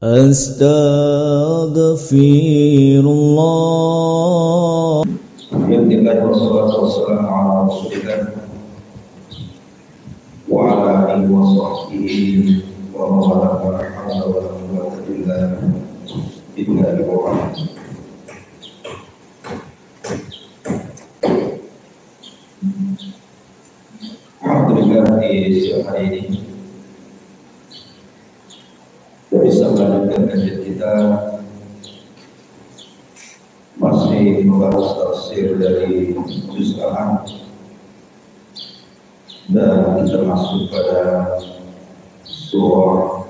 Astaghfirullah. Alhamdulillah wassalatu wassalamu ala Rasulillah wa ala alihi wa sahbihi wa man wala la hawla wa la quwwata illa billahi al-'aliyyil. Alhamdulillah di siang hari ini kita bisa melanjutkan kajian kita masih membahas tafsir dari juz Al-An dan kita masuk pada surah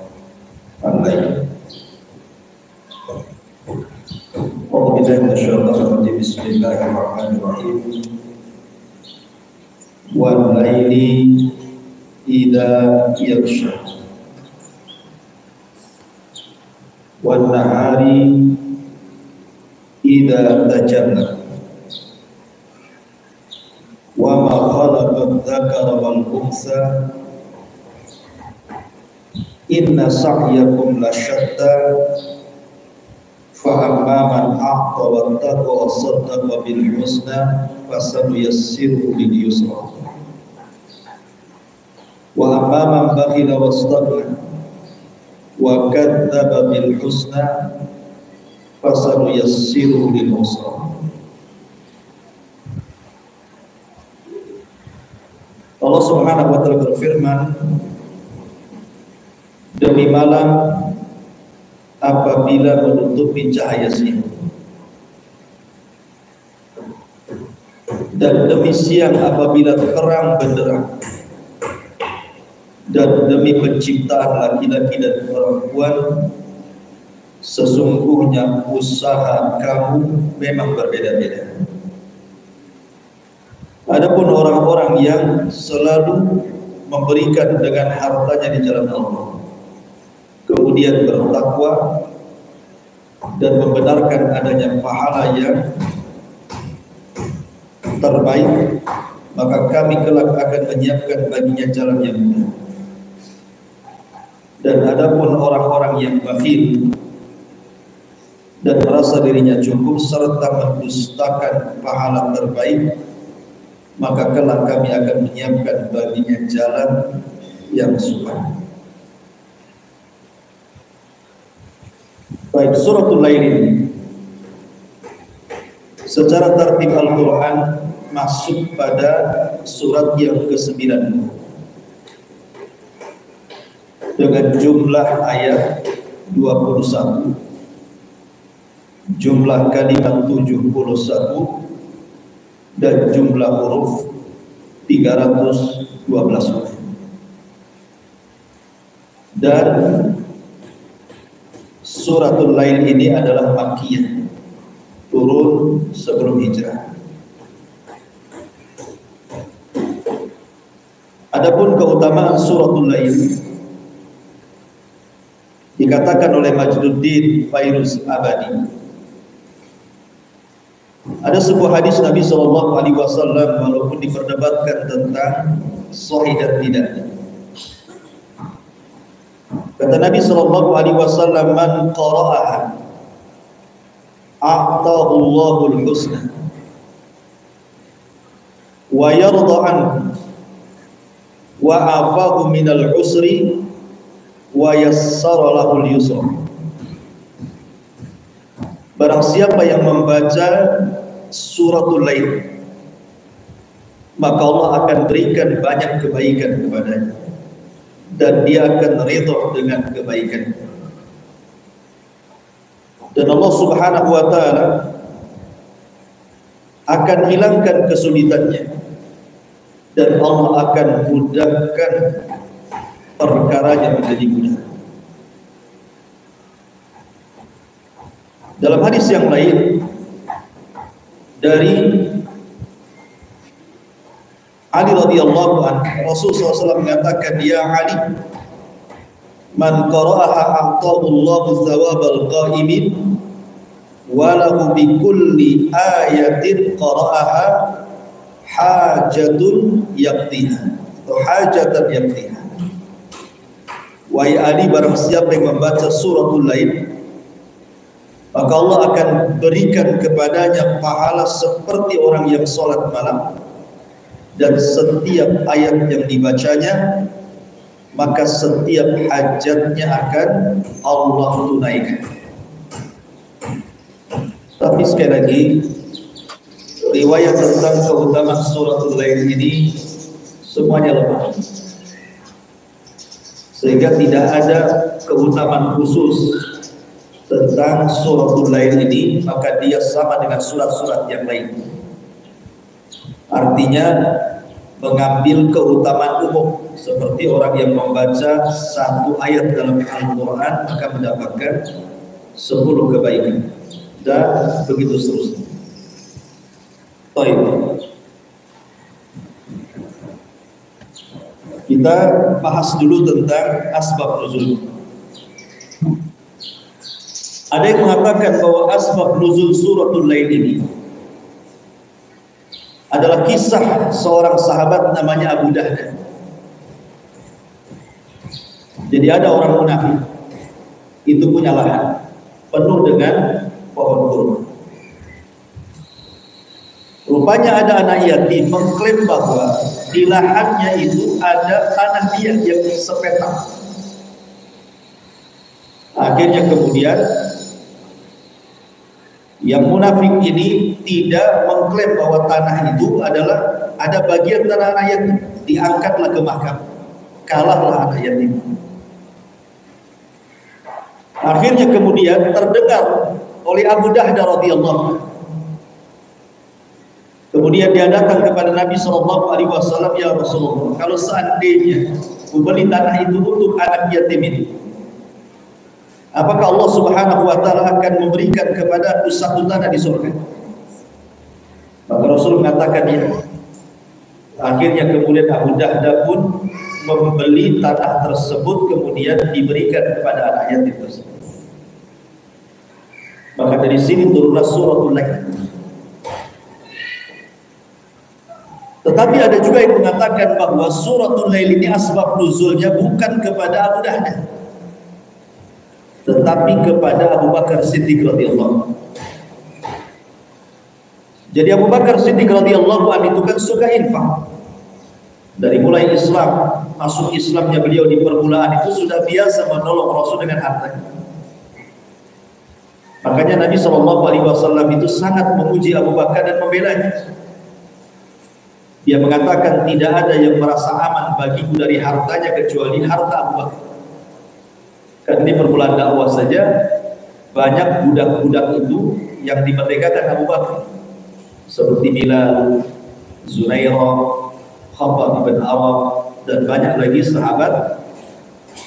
Al-Lail. Bismillahirrahmanirrahim. Wal-laili idza yaghsha wan-nahari idza tajalla wa ma khalaqa adh-dhakara wal-untha inna sa'yakum lasyatta fa amma man a'ta wattaqa wa saddaqa bil husna fasanuyassiruhu lil yusra wa amma man bakhila wastaghna wa kadzdzaba bil husna fasanuyassiruhu lil usra. Allah Subhanahu wa taala berfirman, demi malam apabila menutupi cahaya siang, dan demi siang apabila terang benderang, dan demi penciptaan laki-laki dan perempuan, sesungguhnya usaha kamu memang berbeda-beda. Adapun orang-orang yang selalu memberikan dengan hartanya di jalan Allah, kemudian bertakwa dan membenarkan adanya pahala yang terbaik, maka kami kelak akan menyiapkan baginya jalan yang mudah. Dan adapun orang-orang yang bakhil dan merasa dirinya cukup serta mendustakan pahala terbaik, maka kelak kami akan menyiapkan baginya jalan yang suka. Baik, suratul Lail ini secara tertib Al-Quran masuk pada surat yang ke-90 dengan jumlah ayat 21, jumlah kalimat 71, dan jumlah huruf 312 huruf. Dan suratul Lail ini adalah Makkiyah, turun sebelum hijrah. Adapun keutamaan suratul Lail dikatakan oleh Majduddin Fairuz Abadi, ada sebuah hadis Nabi SAW, walaupun diperdebatkan tentang sahih dan tidaknya. Kata Nabi SAW, man qara'aha a'tahu Allahul husna wa yarda anhu wa afahu minal usri wa yassara lahul yusra. Barang siapa yang membaca suratul Lail, maka Allah akan berikan banyak kebaikan kepadanya dan dia akan ridha dengan kebaikan. Dan Allah Subhanahu wa taala akan hilangkan kesulitannya dan Allah akan mudahkan perkaranya menjadi mudah. Dalam hadis yang lain dari Ali radhiyallahu anhu, Rasulullah SAW mengatakan, ya Ali, man qara'aha a'tahu Allahu thawabal qa'imin wa lahu bi kulli ayatin qara'aha hajatun yaqtiha atau hajatan yaqtiha. wahai Ali, barang siapa yang membaca suratul Lail, maka Allah akan berikan kepadanya pahala seperti orang yang sholat malam, dan setiap ayat yang dibacanya maka setiap hajatnya akan Allah tunaikan. Tapi sekali lagi, riwayat tentang keutamaan suratul Lail ini semuanya lemah, sehingga tidak ada keutamaan khusus tentang suratul Lail ini, maka dia sama dengan surat-surat yang lain. Artinya mengambil keutamaan umum, seperti orang yang membaca satu ayat dalam Al-Quran maka mendapatkan 10 kebaikan, dan begitu seterusnya. Baik, kita bahas dulu tentang asbab nuzul. Ada yang mengatakan bahwa asbab nuzul suratul Lail ini adalah kisah seorang sahabat namanya Abu Dahdah. Jadi ada orang munafik, itu punya lahan penuh dengan pohon kurma. Rupanya ada anak yatim mengklaim bahwa di lahannya itu ada tanah dia yang sepetak. Akhirnya kemudian yang munafik ini tidak mengklaim bahwa tanah itu adalah ada bagian tanah anak yatim, diangkatlah ke mahkamah, kalahlah anak yatim. Akhirnya kemudian terdengar oleh Abu Dahdah radhiyallahu anhu. Kemudian dia datang kepada Nabi SAW, ya Rasulullah, kalau seandainya membeli tanah itu untuk anak yatim itu, apakah Allah Subhanahu wa ta'ala akan memberikan kepada aku satu tanah di surga? Maka Rasul mengatakan ya. Akhirnya kemudian Abu Dahdah pun membeli tanah tersebut, kemudian diberikan kepada anak yatim tersebut. Maka dari sini turunlah suratul Lail. Tetapi ada juga yang mengatakan bahwa suratul Lail ini asbab nuzulnya bukan kepada Abu Dahdah, tetapi kepada Abu Bakar Siddiq radhiyallahu anhu. Jadi Abu Bakar Siddiq radhiyallahu anhu itu kan suka infak. Dari mulai Islam, masuk Islamnya beliau di permulaan itu sudah biasa menolong Rasul dengan hartanya. Makanya Nabi SAW itu sangat memuji Abu Bakar dan membelanya. Dia mengatakan tidak ada yang merasa aman bagiku dari hartanya kecuali harta Abu Bakar. Karena ini permulaan dakwah saja banyak budak-budak itu yang dimerdekakan Abu Bakar, seperti Bilal, Zunairah, Khabbab bin Awam, dan banyak lagi sahabat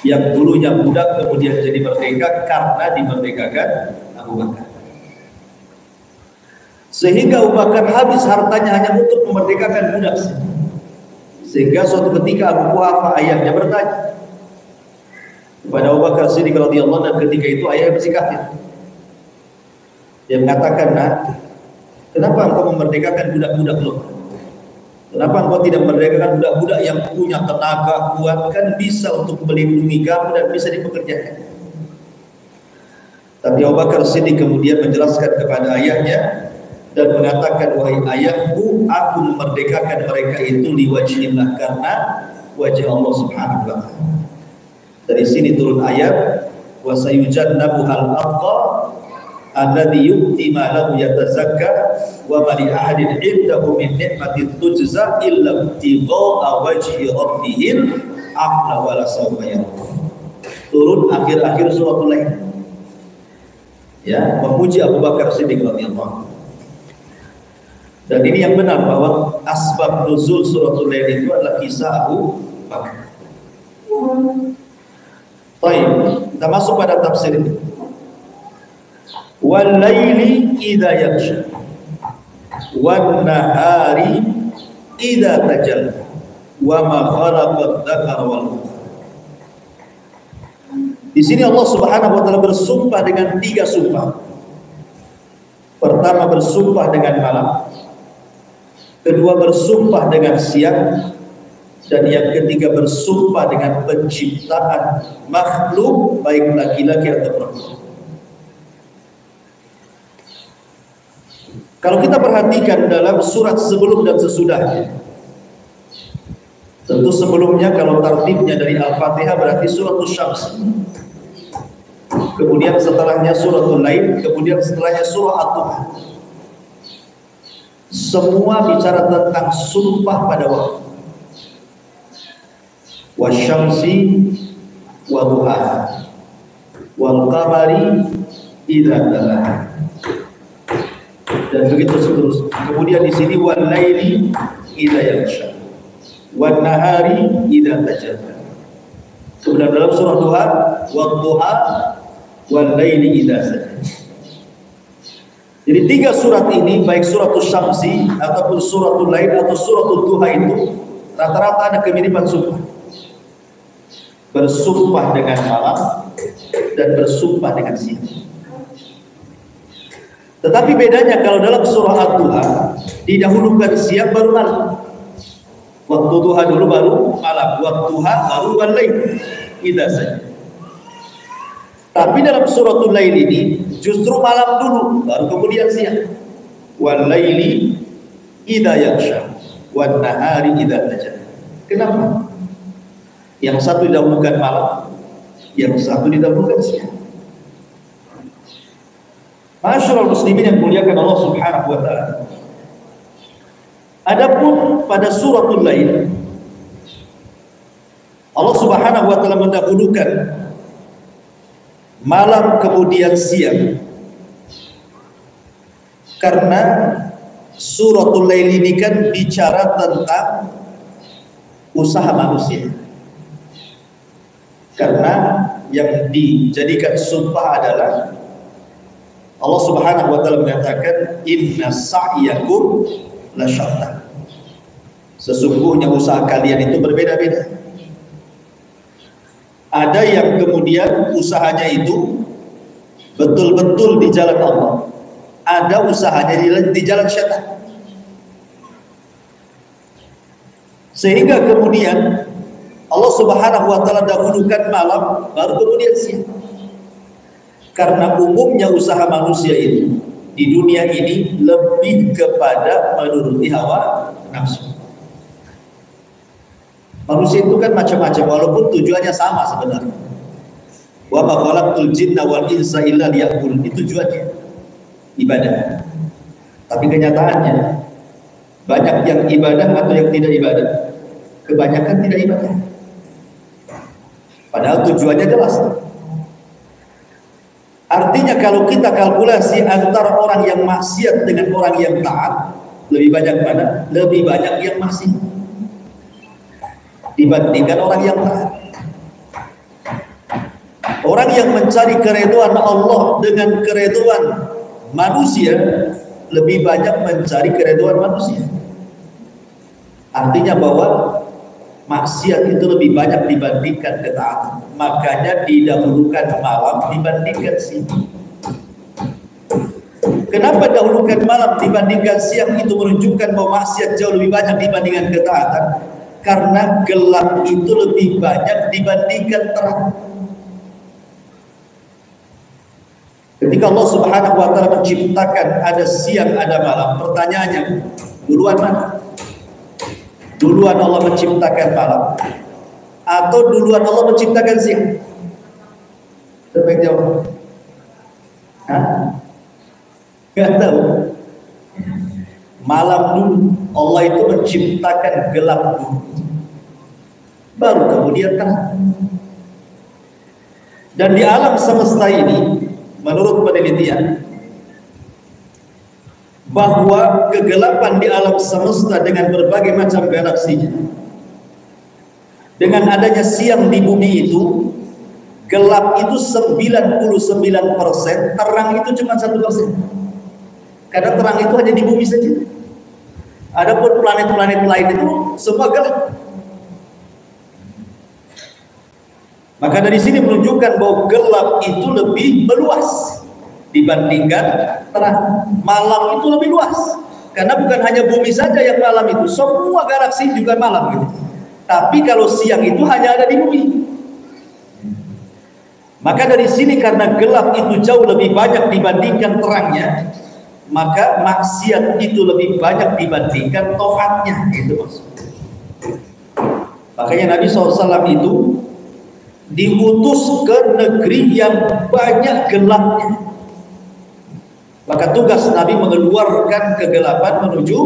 yang dulunya budak kemudian jadi merdeka karena dimerdekakan Abu Bakar. Sehingga Abu Bakar habis hartanya hanya untuk memerdekakan budak. Sehingga suatu ketika Abu Quhafah ayahnya bertanya kepada Abu Bakar Siddiq radhiyallahu anhu, dan ketika itu ayahnya masih kafir. Dia mengatakan, "Nah, kenapa engkau memerdekakan budak-budak lo? Kenapa engkau tidak memerdekakan budak-budak yang punya tenaga kuat, kan bisa untuk melindungi kamu dan bisa dipekerjakan?" Tapi Abu Bakar Siddiq kemudian menjelaskan kepada ayahnya dan mengatakan, "Wahai ayahku, aku memerdekakan mereka itu liwajhillah, karena wajah Allah Subhanahu wa ta'ala." Dari sini turun ayat, "Wa sayujannabuhal atqa alladzi yu'ti ma lahu yatazakka wa ma li ahadin 'indahu min ni'matin tujza illa ibtigha'a wajhi rabbihil a'la wa la sawfa yarda." Turun akhir-akhir suratul Lail. Ya, memuji Abu Bakar Siddiq radhiyallahu anhu. Dan ini yang benar bahwa asbab nuzul suratul Lail itu adalah kisah Abu Bakar. Baik, kita masuk pada tafsir ini. Wal laili idza yaghsha wan nahari idza tajalla wa ma khalaqa dzakara wal untha. Di sini Allah Subhanahu wa taala bersumpah dengan 3 sumpah. Pertama bersumpah dengan malam, kedua bersumpah dengan siang, dan yang ketiga bersumpah dengan penciptaan makhluk baik laki-laki atau perempuan. Kalau kita perhatikan dalam surat sebelum dan sesudahnya, tentu sebelumnya kalau tartibnya dari Al-Fatihah berarti suratul Syams, kemudian setelahnya suratul Lail, kemudian setelahnya surah At-Duha. Semua bicara tentang sumpah pada waktu. Wasyamsi wa duhaha wal qamari idza talaha, dan begitu seterusnya. Kemudian di sini wal laili idza yaghsha wan nahari idza tajalla. Kemudian dalam surah Duha wad duha wal laili idza saja. Jadi 3 surat ini, baik suratul Syamsi ataupun suratul Lail atau suratul Duha, itu rata-rata ada kemiripan sumpah. Bersumpah dengan malam dan bersumpah dengan siang. Tetapi bedanya kalau dalam surah Ad-Duha didahulukan siang baru malam. Waktu duha dulu baru malam, waktu duha baru wal-lail idza saja. Tapi dalam suratul Lail ini justru malam dulu baru kemudian siang. Wal-laili idza yaghsha wan nahari idza tajalla. Kenapa? Yang satu didahulukan malam, yang satu didahulukan siang. Masyaallah muslimin yang muliakan Allah Subhanahu wa taala. Adapun pada suratul Lail, Allah Subhanahu wa taala mendahulukan malam kemudian siang, karena suratul Lail ini kan bicara tentang usaha manusia. Karena yang dijadikan sumpah adalah Allah Subhanahu wa taala mengatakan inna sa'yakum lasyatta. Sesungguhnya usaha kalian itu berbeda-beda. Ada yang kemudian usahanya itu betul-betul di jalan Allah. Ada usahanya di jalan syaitan. Sehingga kemudian Allah Subhanahu wa taala dahulukan malam baru kemudian siang. Karena umumnya usaha manusia itu di dunia ini lebih kepada menuruti hawa nafsu. Manusia itu kan macam-macam walaupun tujuannya sama sebenarnya. Wa ma khalaqtul jinna wal insa illa liya'budun, itu tujuannya ibadah. Tapi kenyataannya banyak yang ibadah atau yang tidak ibadah. Kebanyakan tidak ibadah. Padahal tujuannya jelas. Artinya kalau kita kalkulasi antara orang yang maksiat dengan orang yang taat, lebih banyak mana? Lebih banyak yang maksiat dibandingkan orang yang taat. Orang yang mencari keridhaan Allah dengan keridhaan manusia lebih banyak mencari keridhaan manusia. Artinya bahwa maksiat itu lebih banyak dibandingkan ketaatan. Makanya didahulukan malam dibandingkan siang. Kenapa dahulukan malam dibandingkan siang? Itu menunjukkan bahwa maksiat jauh lebih banyak dibandingkan ketaatan. Karena gelap itu lebih banyak dibandingkan terang. Ketika Allah Subhanahu wa taala menciptakan ada siang ada malam, pertanyaannya duluan mana? Duluan Allah menciptakan malam atau duluan Allah menciptakan siang? Siapa yang jawab? Hah? Gak tahu. Malam dulu Allah itu menciptakan gelap dulu, baru kemudian terang. Dan di alam semesta ini menurut penelitian bahwa kegelapan di alam semesta dengan berbagai macam galaksinya, dengan adanya siang di bumi itu, gelap itu 99%, terang itu cuma 1%. Karena terang itu hanya di bumi saja. Adapun planet-planet lain itu semua gelap. Maka dari sini menunjukkan bahwa gelap itu lebih meluas dibandingkan terang. Malam itu lebih luas. Karena bukan hanya bumi saja yang malam itu, semua galaksi juga malam gitu. Tapi kalau siang itu hanya ada di bumi. Maka dari sini karena gelap itu jauh lebih banyak dibandingkan terangnya, maka maksiat itu lebih banyak dibandingkan taatnya. Itu maksudnya. Makanya Nabi SAW itu diutus ke negeri yang banyak gelapnya. Maka tugas Nabi mengeluarkan kegelapan menuju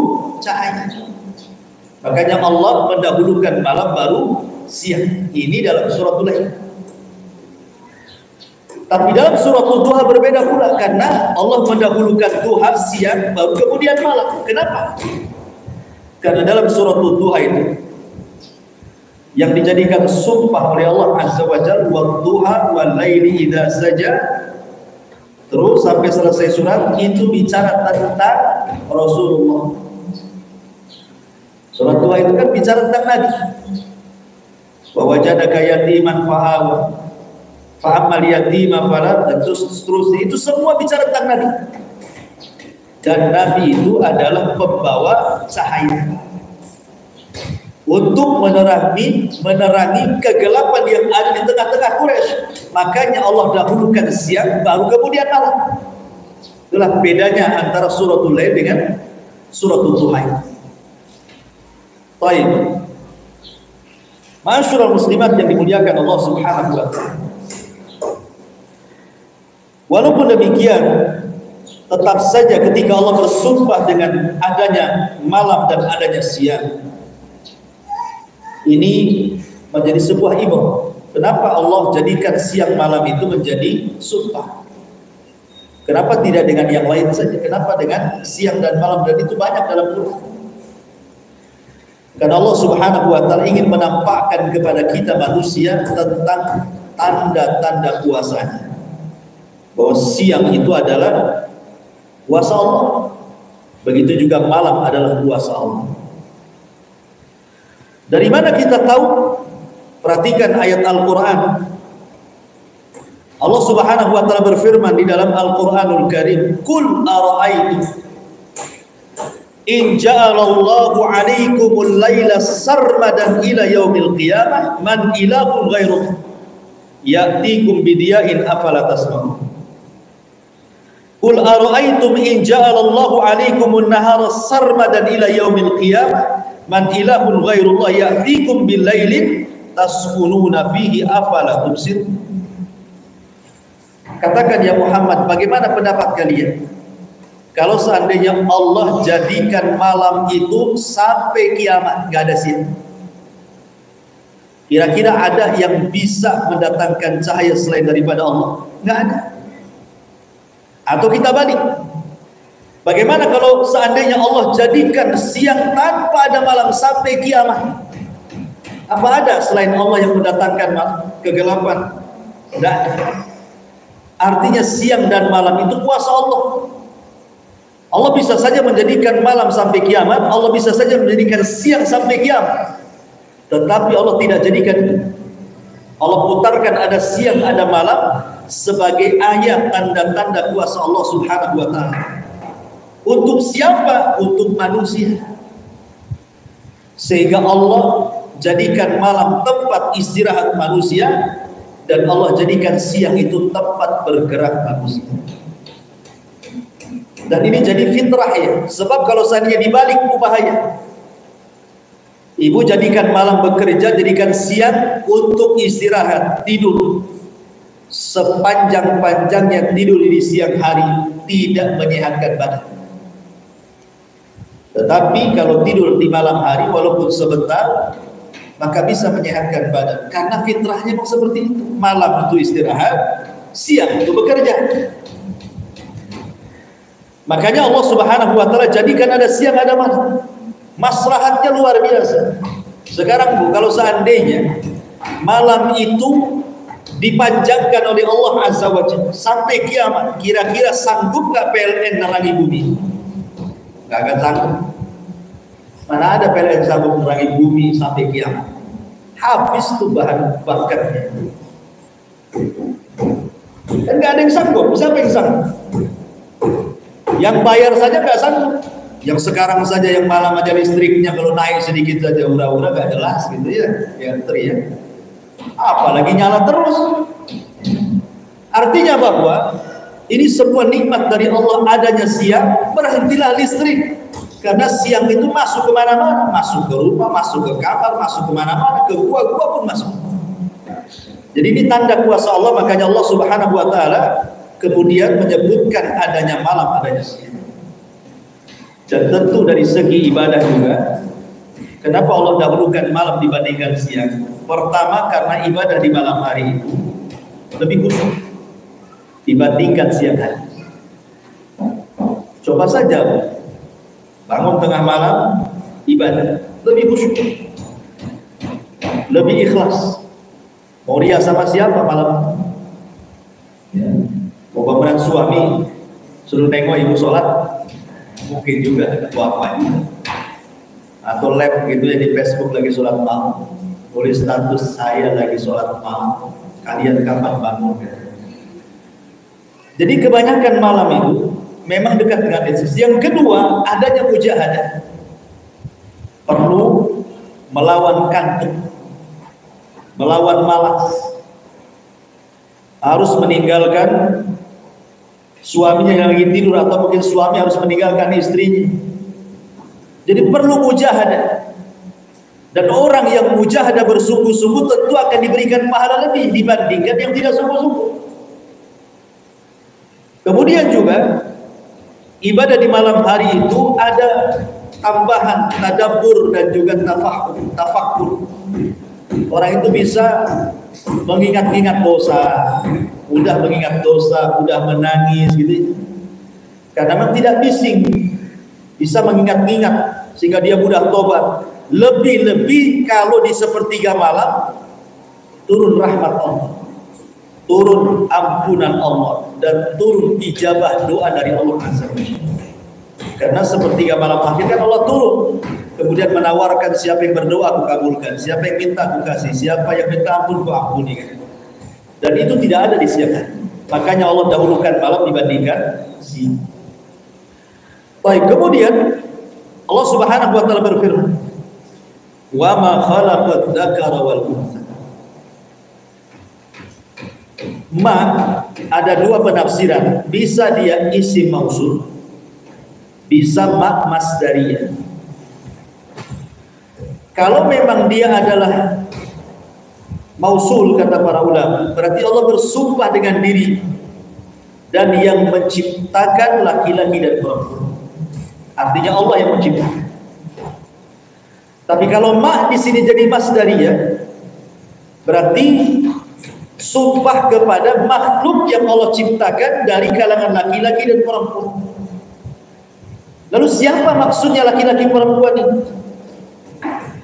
cahaya. Makanya Allah mendahulukan malam baru siang. Ini dalam suratul Lail. Tapi dalam suratul Duha berbeda pula, karena Allah mendahulukan duha siang baru kemudian malam. Kenapa? Karena dalam suratul Duha itu yang dijadikan sumpah oleh Allah Azza wa Jalla, "Wadduha wal laili idza saja." Terus sampai selesai surat itu bicara tentang Rasulullah. Surat Duha itu kan bicara tentang Nabi. Wa wajadaka yatiman fa'awa, fa'ammal yatima fala, dan seterusnya. Itu semua bicara tentang Nabi. Dan Nabi itu adalah pembawa cahaya untuk menerangi kegelapan yang ada di tengah-tengah Quraisy. Makanya Allah dahulukan siang baru kemudian malam. Itulah bedanya antara suratul Lail dengan suratul Duha. Baik. Ma'asyiral muslimat yang dimuliakan Allah Subhanahu wa taala. Walaupun demikian, tetap saja ketika Allah bersumpah dengan adanya malam dan adanya siang, ini menjadi sebuah ibrah. Kenapa Allah jadikan siang malam itu menjadi sumpah? Kenapa tidak dengan yang lain saja? Kenapa dengan siang dan malam? Dan itu banyak dalam Quran. Karena Allah Subhanahu wa taala ingin menampakkan kepada kita manusia tentang tanda-tanda kuasanya. Bahwa siang itu adalah kuasa Allah. Begitu juga malam adalah kuasa Allah. Dari mana kita tahu? Perhatikan ayat Al-Quran. Allah Subhanahu wa ta'ala berfirman di dalam Al-Quranul Karim, "Qul ara'aytum in ja'alallahu 'alaikumul laila sarmadan ila yaumil qiyamah man ilahun ghairuh ya'tikum bidiya'in afala tasma'un." Qul ara'aytum in ja'alallahu 'alaikumun nahara sarmadan ila yaumil qiyamah man ilahun ghairullah ya'tikum bil lailin taskununa fihi afala tubsir. Katakan ya Muhammad, bagaimana pendapat kalian kalau seandainya Allah jadikan malam itu sampai kiamat, gak ada siang? Kira-kira ada yang bisa mendatangkan cahaya selain daripada Allah? Gak ada. Atau kita balik, bagaimana kalau seandainya Allah jadikan siang tanpa ada malam sampai kiamat? Apa ada selain Allah yang mendatangkan kegelapan? Tidak ada. Artinya siang dan malam itu kuasa Allah. Allah bisa saja menjadikan malam sampai kiamat, Allah bisa saja menjadikan siang sampai kiamat. Tetapi Allah tidak jadikan itu. Allah putarkan ada siang, ada malam sebagai ayat tanda-tanda kuasa Allah Subhanahu wa ta'ala. Untuk siapa? Untuk manusia. Sehingga Allah jadikan malam tempat istirahat manusia, dan Allah jadikan siang itu tempat bergerak manusia. Dan ini jadi fitrah ya. Sebab kalau seandainya dibalik bahaya. Ibu jadikan malam bekerja, jadikan siang untuk istirahat, tidur. Sepanjang-panjangnya tidur di siang hari tidak menyehatkan badan. Tetapi kalau tidur di malam hari walaupun sebentar, maka bisa menyehatkan badan. Karena fitrahnya memang seperti itu. Malam itu istirahat, siang itu bekerja. Makanya Allah Subhanahu wa ta'ala jadikan ada siang, ada malam. Maslahatnya luar biasa. Sekarang Bu, kalau seandainya malam itu dipanjangkan oleh Allah Azza wa Jalla sampai kiamat, kira-kira sanggup gak PLN nerangi bumi? Gak akan sanggup. Mana ada PLN sanggup menerangi bumi sampai kiamat? Habis tuh bahan bakarnya. Kan gak ada yang sanggup. Siapa yang sanggup? Yang bayar saja gak sanggup. Yang sekarang saja yang malam aja listriknya kalau naik sedikit saja ura-ura gak jelas gitu ya, ya. Apalagi nyala terus. Artinya bahwa ini sebuah nikmat dari Allah adanya siang, berhentilah listrik. Karena siang itu masuk kemana-mana, masuk ke rumah, masuk ke kamar, masuk kemana-mana, ke gua-gua pun masuk. Jadi ini tanda kuasa Allah, makanya Allah Subhanahu Wa Taala kemudian menyebutkan adanya malam, adanya siang. Dan tentu dari segi ibadah juga, kenapa Allah dahulukan malam dibandingkan siang? Pertama karena ibadah di malam hari itu lebih khusyuk dibandingkan siang hari. Coba saja bangun tengah malam ibadah, lebih khusyuk, lebih ikhlas. Mau ria sama siapa malam? Ya. Mau pemeran suami suruh nengok ibu sholat, mungkin juga apa juga. Atau lab gitu ya di Facebook lagi sholat malam, tulis status saya lagi sholat malam, kalian kapan bangun? Jadi kebanyakan malam itu memang dekat dengan Yesus. Yang kedua, adanya mujahadah. Perlu melawan kantuk, melawan malas. Harus meninggalkan suaminya yang lagi tidur, atau mungkin suami harus meninggalkan istrinya. Jadi perlu mujahadah. Dan orang yang mujahadah bersungguh-sungguh tentu akan diberikan pahala lebih dibandingkan yang tidak sungguh-sungguh. Kemudian juga ibadah di malam hari itu ada tambahan tadabbur dan juga tafakkur. Orang itu bisa mengingat-ingat dosa, udah mengingat dosa, udah menangis gitu. Karena memang tidak bising, bisa mengingat-ingat sehingga dia mudah tobat. Lebih-lebih kalau di sepertiga malam turun rahmat Allah, turun ampunan Allah, dan turun ijabah doa dari Allah Azza wa Jalla. Karena sepertiga malam akhir kan Allah turun, kemudian menawarkan siapa yang berdoa aku kabulkan, siapa yang minta aku kasih, siapa yang minta ampun aku ampuni. Dan itu tidak ada di siang hari. Makanya Allah dahulukan malam dibandingkan siang. Baik, kemudian Allah Subhanahu wa taala berfirman, "Wa ma khalaqad dzakara wal untha." Ma ada dua penafsiran, bisa dia isim mausul, bisa ma masdariyah. Kalau memang dia adalah mausul kata para ulama, berarti Allah bersumpah dengan diri dan yang menciptakan laki-laki dan perempuan. Artinya Allah yang menciptakan. Tapi kalau ma di sini jadi masdariyah, berarti sumpah kepada makhluk yang Allah ciptakan dari kalangan laki-laki dan perempuan. Lalu siapa maksudnya laki-laki perempuan ini?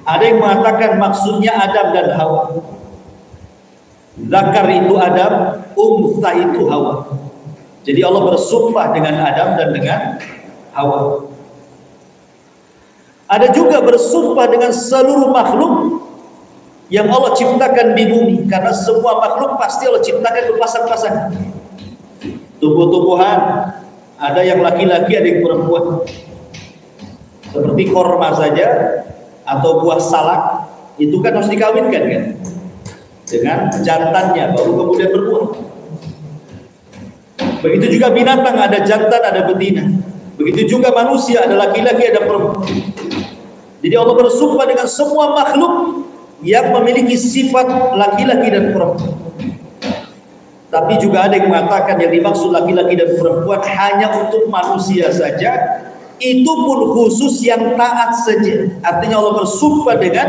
Ada yang mengatakan maksudnya Adam dan Hawa. Zakar itu Adam, untha itu Hawa. Jadi Allah bersumpah dengan Adam dan dengan Hawa. Ada juga bersumpah dengan seluruh makhluk yang Allah ciptakan di bumi, karena semua makhluk pasti Allah ciptakan berpasang-pasangan. Tumbuh-tumbuhan ada yang laki-laki, ada yang perempuan. Seperti korma saja atau buah salak itu kan harus dikawinkan kan dengan jantannya baru kemudian berbuah. Begitu juga binatang, ada jantan, ada betina. Begitu juga manusia, ada laki-laki, ada perempuan. Jadi Allah bersumpah dengan semua makhluk yang memiliki sifat laki-laki dan perempuan. Tapi juga ada yang mengatakan yang dimaksud laki-laki dan perempuan hanya untuk manusia saja, itu pun khusus yang taat saja. Artinya Allah bersumpah dengan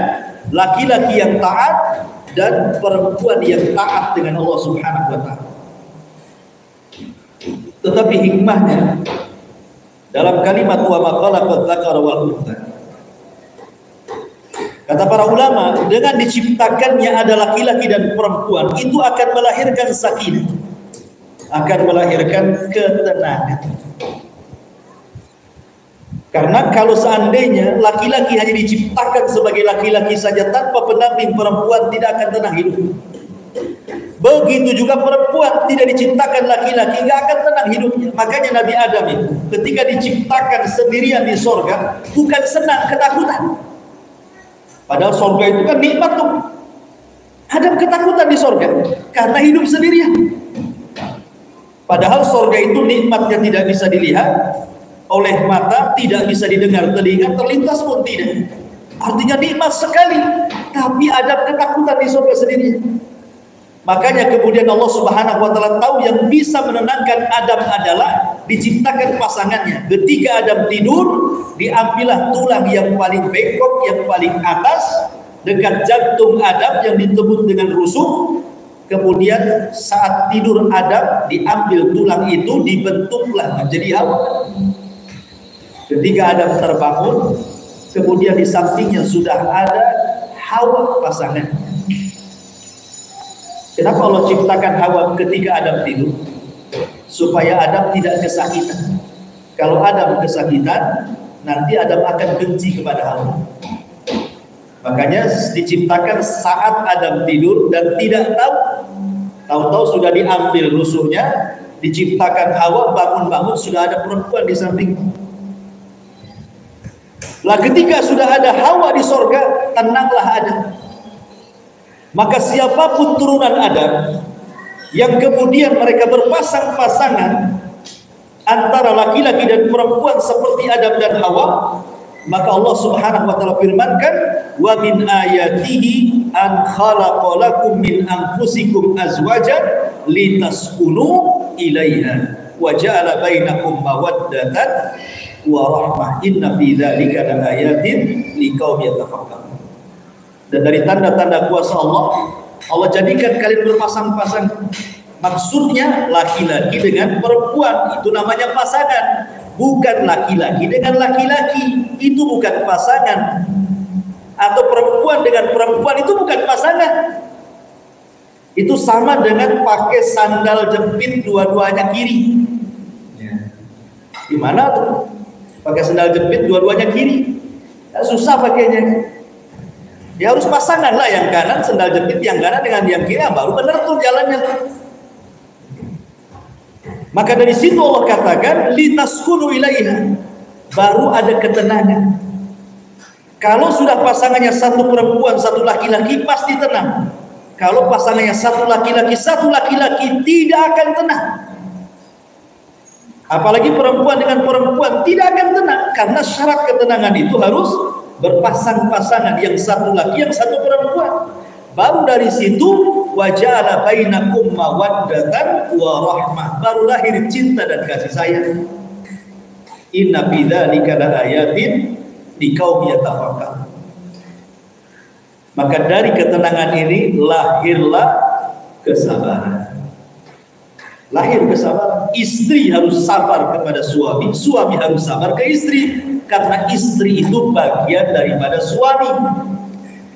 laki-laki yang taat dan perempuan yang taat dengan Allah Subhanahu wa taala. Tetapi hikmahnya dalam kalimat wa ma khalaqad dzakara wal untha, kata para ulama, dengan diciptakannya ada laki-laki dan perempuan, itu akan melahirkan sakinah, akan melahirkan ketenangan. Karena kalau seandainya laki-laki hanya diciptakan sebagai laki-laki saja tanpa pendamping perempuan, tidak akan tenang hidup. Begitu juga perempuan tidak diciptakan laki-laki, nggak akan tenang hidupnya. Makanya Nabi Adam itu ketika diciptakan sendirian di sorga, bukan senang, ketakutan. Padahal sorga itu kan nikmat tuh. Adam ketakutan di sorga karena hidup sendirian. Padahal sorga itu nikmatnya tidak bisa dilihat oleh mata, tidak bisa didengar telinga, terlintas pun tidak. Artinya nikmat sekali. Tapi Adam ketakutan di sorga sendirian. Makanya kemudian Allah Subhanahu wa taala tahu yang bisa menenangkan Adam adalah diciptakan pasangannya. Ketika Adam tidur, diambillah tulang yang paling bengkok, yang paling atas dekat jantung Adam yang ditebus dengan rusuk. Kemudian saat tidur Adam, diambil tulang itu, dibentuklah menjadi Hawa. Ketika Adam terbangun, kemudian di sampingnya sudah ada Hawa pasangan. Kenapa Allah ciptakan Hawa ketika Adam tidur? Supaya Adam tidak kesakitan. Kalau Adam kesakitan, nanti Adam akan benci kepada Hawa. Makanya diciptakan saat Adam tidur dan tidak tahu sudah diambil rusuknya, diciptakan Hawa, bangun-bangun sudah ada perempuan di samping. Lah ketika sudah ada Hawa di sorga, tenanglah Adam. Maka siapapun turunan Adam yang kemudian mereka berpasang-pasangan antara laki-laki dan perempuan seperti Adam dan Hawa, maka Allah Subhanahu wa taala firmankan, wa min ayatihi an khalaqa lakum min anfusikum azwajan litaskunu ilaiha wa ja'ala bainakum mawaddatan wa rahmah inna fi dzalika laayatin liqaumin yatafakkarun. Dan dari tanda-tanda kuasa Allah, Allah jadikan kalian berpasang-pasang. Maksudnya laki-laki dengan perempuan, itu namanya pasangan. Bukan laki-laki dengan laki-laki, itu bukan pasangan. Atau perempuan dengan perempuan, itu bukan pasangan. Itu sama dengan pakai sandal jepit dua-duanya kiri. Gimana tuh? Pakai sandal jepit dua-duanya kiri, susah pakainya. Ya harus pasangan lah, yang kanan sandal jepit yang kanan dengan yang kiri, baru benar tuh jalannya. Maka dari situ Allah katakan litaskunu ilaiha, baru ada ketenangan. Kalau sudah pasangannya satu perempuan satu laki-laki pasti tenang. Kalau pasangannya satu laki-laki tidak akan tenang. Apalagi perempuan dengan perempuan tidak akan tenang, karena syarat ketenangan itu harus berpasang-pasangan, yang satu laki yang satu perempuan. Baru dari situ waja'ala bainakum mawaddatan wa rahmah, baru lahir cinta dan kasih sayang. Inna fi dzalika laayatin liqaumin yatafakkarun. Maka dari ketenangan ini lahirlah kesabaran. Lahir kesabaran. Istri harus sabar kepada suami, suami harus sabar ke istri. Karena istri itu bagian daripada suami.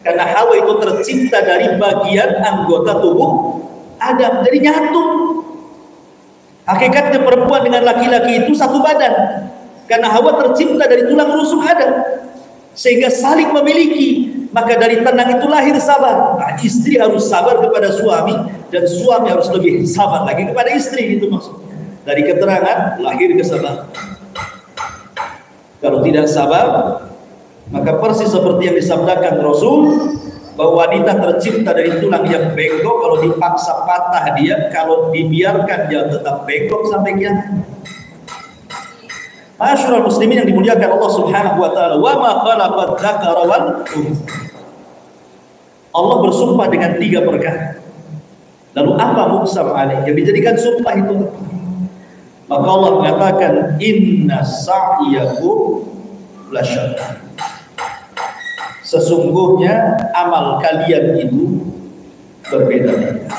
Karena Hawa itu tercipta dari bagian anggota tubuh Adam, jadi nyatu. Hakikatnya perempuan dengan laki-laki itu satu badan. Karena Hawa tercipta dari tulang rusuk Adam, sehingga saling memiliki. Maka dari tenang itu lahir sabar. Nah, istri harus sabar kepada suami, dan suami harus lebih sabar lagi kepada istri. Itu maksudnya. Dari keterangan lahir kesabaran. Kalau tidak sabar, maka persis seperti yang disabdakan Rasul, bahwa wanita tercipta dari tulang yang bengkok. Kalau dipaksa patah dia, kalau dibiarkan dia tetap bengkok sampai kiamat. Ma'asyiral muslimin yang dimuliakan Allah Subhanahu wa taala, wa ma khalaqad dzakara wal untha. Allah bersumpah dengan 3 perkara. Lalu apa muqsam alaih yang dijadikan sumpah itu? Maka Allah mengatakan inna sa'yakum lasyatta. Sesungguhnya amal kalian itu berbeda-beda.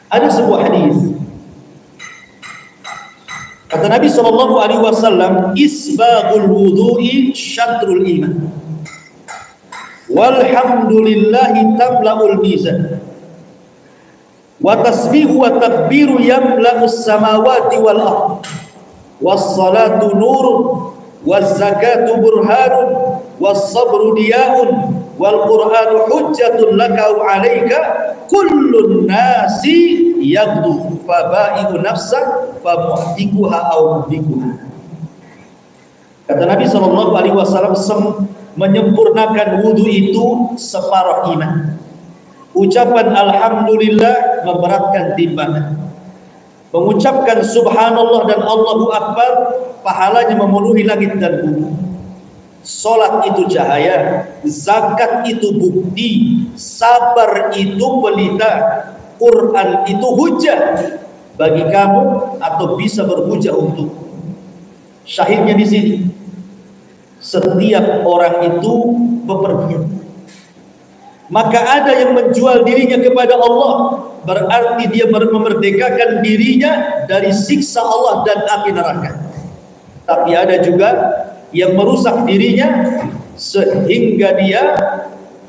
Ada sebuah hadis, kata Nabi SAW, isbaghul wudu'i syatrul iman, walhamdulillahi tamla'ul mizan, wa tasbihu wa takbiru yamla'us samawati wal ardh, was salatu nurun, was zakatu burhanun, was sabru diya'un, wal Qur'anu hujjatun laka wa 'alaika kullun nasi yaghdu faba'idu nafsak famuhtikuha aw mubikuha. Kata Nabi SAW, menyempurnakan wudu itu separuh iman. Ucapan alhamdulillah memberatkan timbangan. Mengucapkan subhanallah dan Allahu akbar pahalanya memenuhi langit dan bumi. Salat itu cahaya, zakat itu bukti, sabar itu pelita, Quran itu hujah bagi kamu atau bisa berhujah untuk. Syahidnya di sini, setiap orang itu bepergian. Maka ada yang menjual dirinya kepada Allah, berarti dia memerdekakan dirinya dari siksa Allah dan api neraka. Tapi ada juga yang merusak dirinya sehingga dia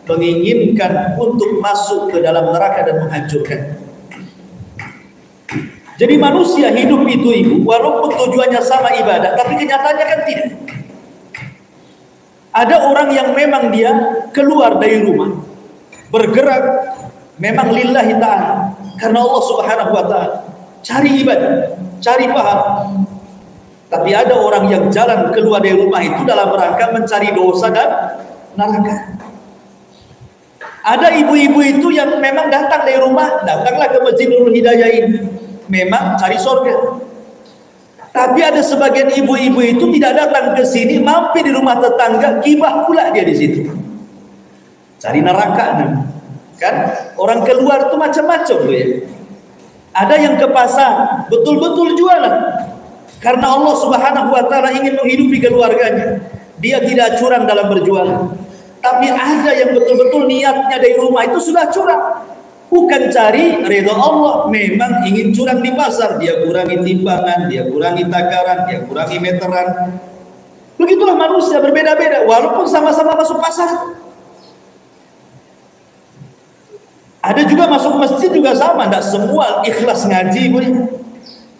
menginginkan untuk masuk ke dalam neraka dan menghancurkan. Jadi manusia hidup itu ibu, walaupun tujuannya sama ibadah, tapi kenyataannya kan tidak. Ada orang yang memang dia keluar dari rumah, bergerak memang lillahi ta'ala, karena Allah subhanahu wa ta'ala, cari ibadah, cari pahala. Tapi ada orang yang jalan keluar dari rumah itu dalam rangka mencari dosa dan neraka. Ada ibu-ibu itu yang memang datang dari rumah, datanglah ke Masjid Nurul Hidayah ini, memang cari surga. Tapi ada sebagian ibu-ibu itu tidak datang ke sini, mampir di rumah tetangga, gibah pula dia di situ. Cari neraka kan? Orang keluar itu macam-macam tuh ya. Ada yang ke pasar, betul-betul jualan. Karena Allah subhanahu wa ta'ala ingin menghidupi keluarganya. Dia tidak curang dalam berjualan. Tapi ada yang betul-betul niatnya dari rumah itu sudah curang. Bukan cari ridha Allah, memang ingin curang di pasar. Dia kurangi timbangan, dia kurangi takaran, dia kurangi meteran. Begitulah manusia berbeda-beda, walaupun sama-sama masuk pasar. Ada juga masuk masjid juga sama, tidak semua ikhlas ngaji.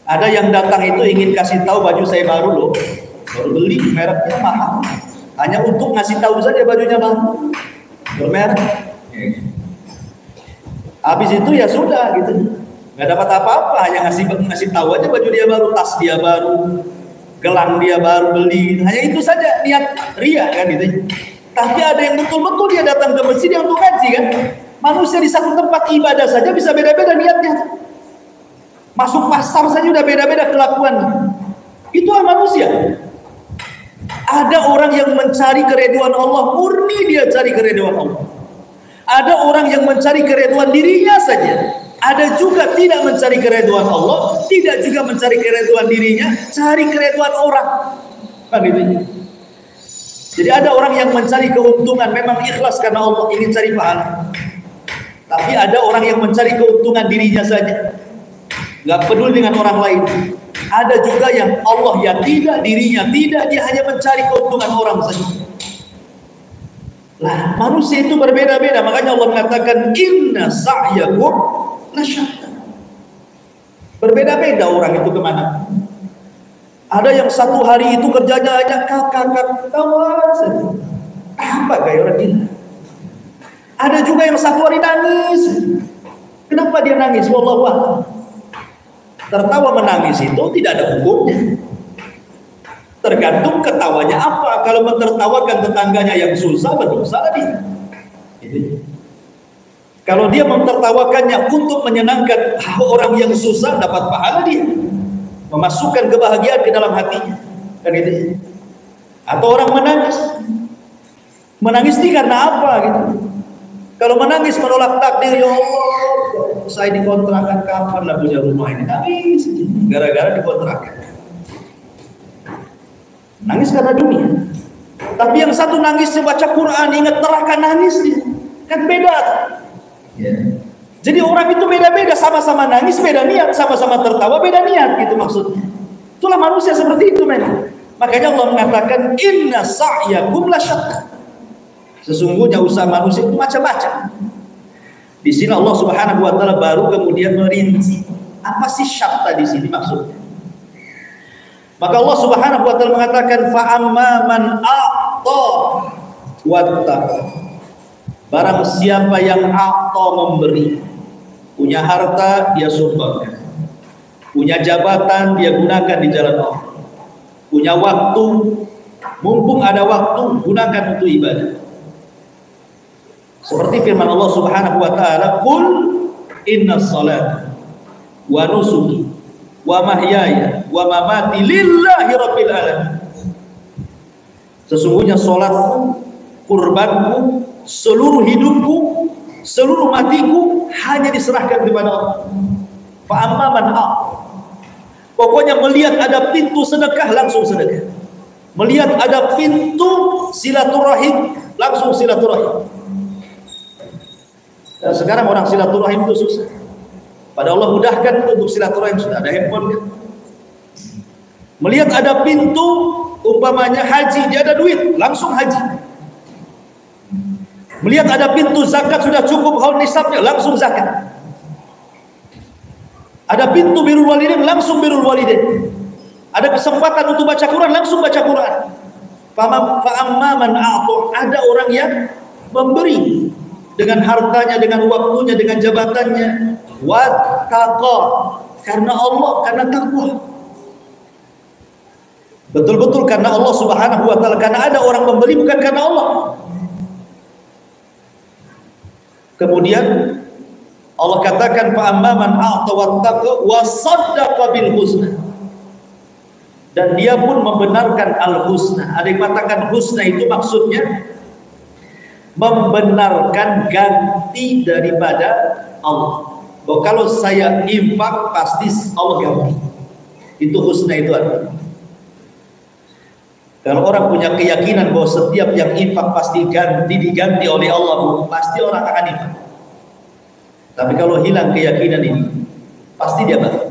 Ada yang datang itu ingin kasih tahu baju saya baru loh, baru beli, mereknya mahal, hanya untuk ngasih tahu saja bajunya baru, bermerek. Habis itu ya sudah gitu, nggak dapat apa-apa, hanya ngasih tahu aja baju dia baru, tas dia baru, gelang dia baru beli, hanya itu saja, niat ria kan gitu. Tapi ada yang betul-betul dia datang ke masjid yang untuk ngaji kan. Manusia di satu tempat ibadah saja bisa beda-beda niatnya. Masuk pasar saja udah beda-beda kelakuannya. Itulah manusia. Ada orang yang mencari keridhaan Allah, murni dia cari keridhaan Allah. Ada orang yang mencari keridhaan dirinya saja. Ada juga tidak mencari keridhaan Allah, tidak juga mencari keridhaan dirinya, cari keridhaan orang. Kan itu. Jadi ada orang yang mencari keuntungan, memang ikhlas karena Allah, ingin cari pahala. Tapi ada orang yang mencari keuntungan dirinya saja, nggak peduli dengan orang lain. Ada juga yang Allah ya tidak, dirinya tidak, dia hanya mencari keuntungan orang saja. Nah, manusia itu berbeda-beda, makanya Allah mengatakan inna sa'yakum lasyatta. Berbeda-beda orang itu kemana. Ada yang satu hari itu kerjanya hanya kakak tawa saja. Apa gaya orang gila? Ada juga yang satu hari nangis. Kenapa dia nangis? Wallahu a'lam. Tertawa menangis itu tidak ada hukumnya. Tergantung ketawanya apa. Kalau mentertawakan tetangganya yang susah, berdosa dia. Kalau dia mentertawakannya untuk menyenangkan orang yang susah, dapat pahala dia. Memasukkan kebahagiaan ke dalam hatinya. Kan itu. Atau orang menangis. Menangis ini karena apa gitu? Kalau menangis menolak takdir, ya Allah, saya dikontrakan, kapan lah punya rumah ini? Nangis, gara-gara dikontrakan. Nangis karena dunia. Tapi yang satu nangis baca Quran, ingat neraka, nangis dia. Kan beda. Ya. Jadi orang itu beda-beda, sama-sama nangis, beda niat, sama-sama tertawa, beda niat, gitu maksudnya. Itulah manusia seperti itu memang. Makanya Allah mengatakan inna sa'yakum lasyatta. Sesungguhnya usaha manusia itu macam-macam. Di sini Allah Subhanahu wa taala baru kemudian merinci apa sih syatta di sini maksudnya. Maka Allah Subhanahu wa taala mengatakan fa amma man a'ta wattaqa. Barang siapa yang a'ta memberi, punya harta dia sumbangkan, punya jabatan dia gunakan di jalan Allah, punya waktu, mumpung ada waktu gunakan untuk ibadah. Seperti firman Allah Subhanahu wa taala, "Qul innas salata wa nusuki wa mahyaya wa mamati lillahi rabbil alamin." Sesungguhnya salatku, kurbanku, seluruh hidupku, seluruh matiku hanya diserahkan kepada Allah. Fa amma man a'ta. Pokoknya melihat ada pintu sedekah langsung sedekah. Melihat ada pintu silaturahim langsung silaturahim. Dan sekarang orang silaturahim itu susah. Pada Allah mudahkan untuk silaturahim, sudah ada handphone kan? Melihat ada pintu umpamanya haji, dia ada duit langsung haji. Melihat ada pintu zakat sudah cukup haul nisabnya langsung zakat. Ada pintu birrul walidain langsung birrul walidain. Ada kesempatan untuk baca Quran langsung baca Quran. Fa amma man a'ta, ada orang yang memberi dengan hartanya, dengan waktunya, dengan jabatannya, wattaqa, karena Allah, karena takwa. Betul-betul karena Allah Subhanahu wa taala, karena ada orang memberi bukan karena Allah. Kemudian Allah katakan fa amma man a'ta wattaqa wa saddaqa bil husna. Dan dia pun membenarkan al-husna. Ada yang mengatakan husna itu maksudnya membenarkan ganti daripada Allah. Bahwa kalau saya infak pasti Allah ganti. Itu husna itu artinya. Kalau orang punya keyakinan bahwa setiap yang infak pasti diganti oleh Allah, pasti orang akan infak. Tapi kalau hilang keyakinan ini, pasti dia bakhil.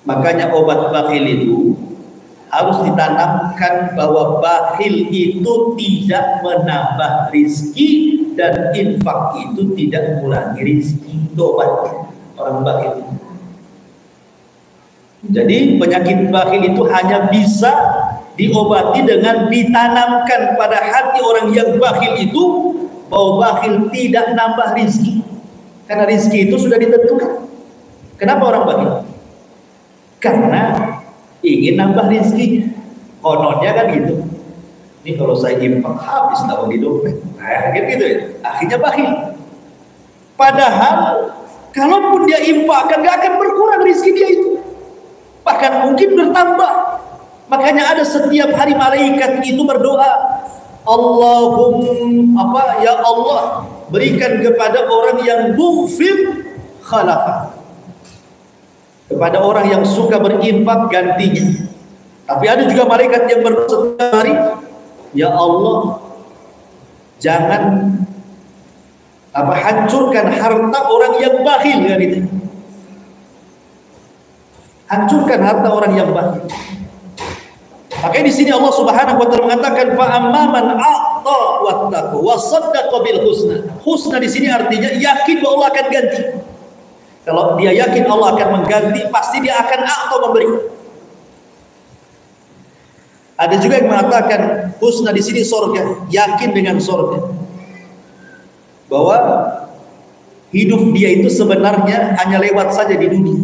Makanya obat bakhil itu harus ditanamkan bahwa bakhil itu tidak menambah rizki dan infak itu tidak mengurangi rizki. Itu obatnya orang bakhil. Jadi penyakit bakhil itu hanya bisa diobati dengan ditanamkan pada hati orang yang bakhil itu bahwa bakhil tidak nambah rizki. Karena rizki itu sudah ditentukan. Kenapa orang bakhil? Karena ingin nambah rizki. Kononnya kan gitu. Ini kalau saya infak habis tahu di dompet. Nah, gitu ya. Akhirnya bakhil. Padahal kalaupun dia infakkan gak akan berkurang rizki dia itu. Bahkan mungkin bertambah. Makanya ada setiap hari malaikat itu berdoa, Allahumma ya Allah, berikan kepada orang yang munfiq khalafah. Kepada orang yang suka berinfak gantinya. Tapi ada juga malaikat yang berdoa setiap hari, ya Allah, jangan hancurkan harta orang yang bakhil kan itu. Hancurkan harta orang yang bakhil. Makanya di sini Allah Subhanahu wa taala mengatakan fa amman a'ta wattaqa wa saddaqa bil husna. Husna di sini artinya yakin bahwa Allah akan ganti. Kalau dia yakin Allah akan mengganti, pasti dia akan a'ta memberi. Ada juga yang mengatakan husna di sini surga, yakin dengan surga. Bahwa hidup dia itu sebenarnya hanya lewat saja di dunia.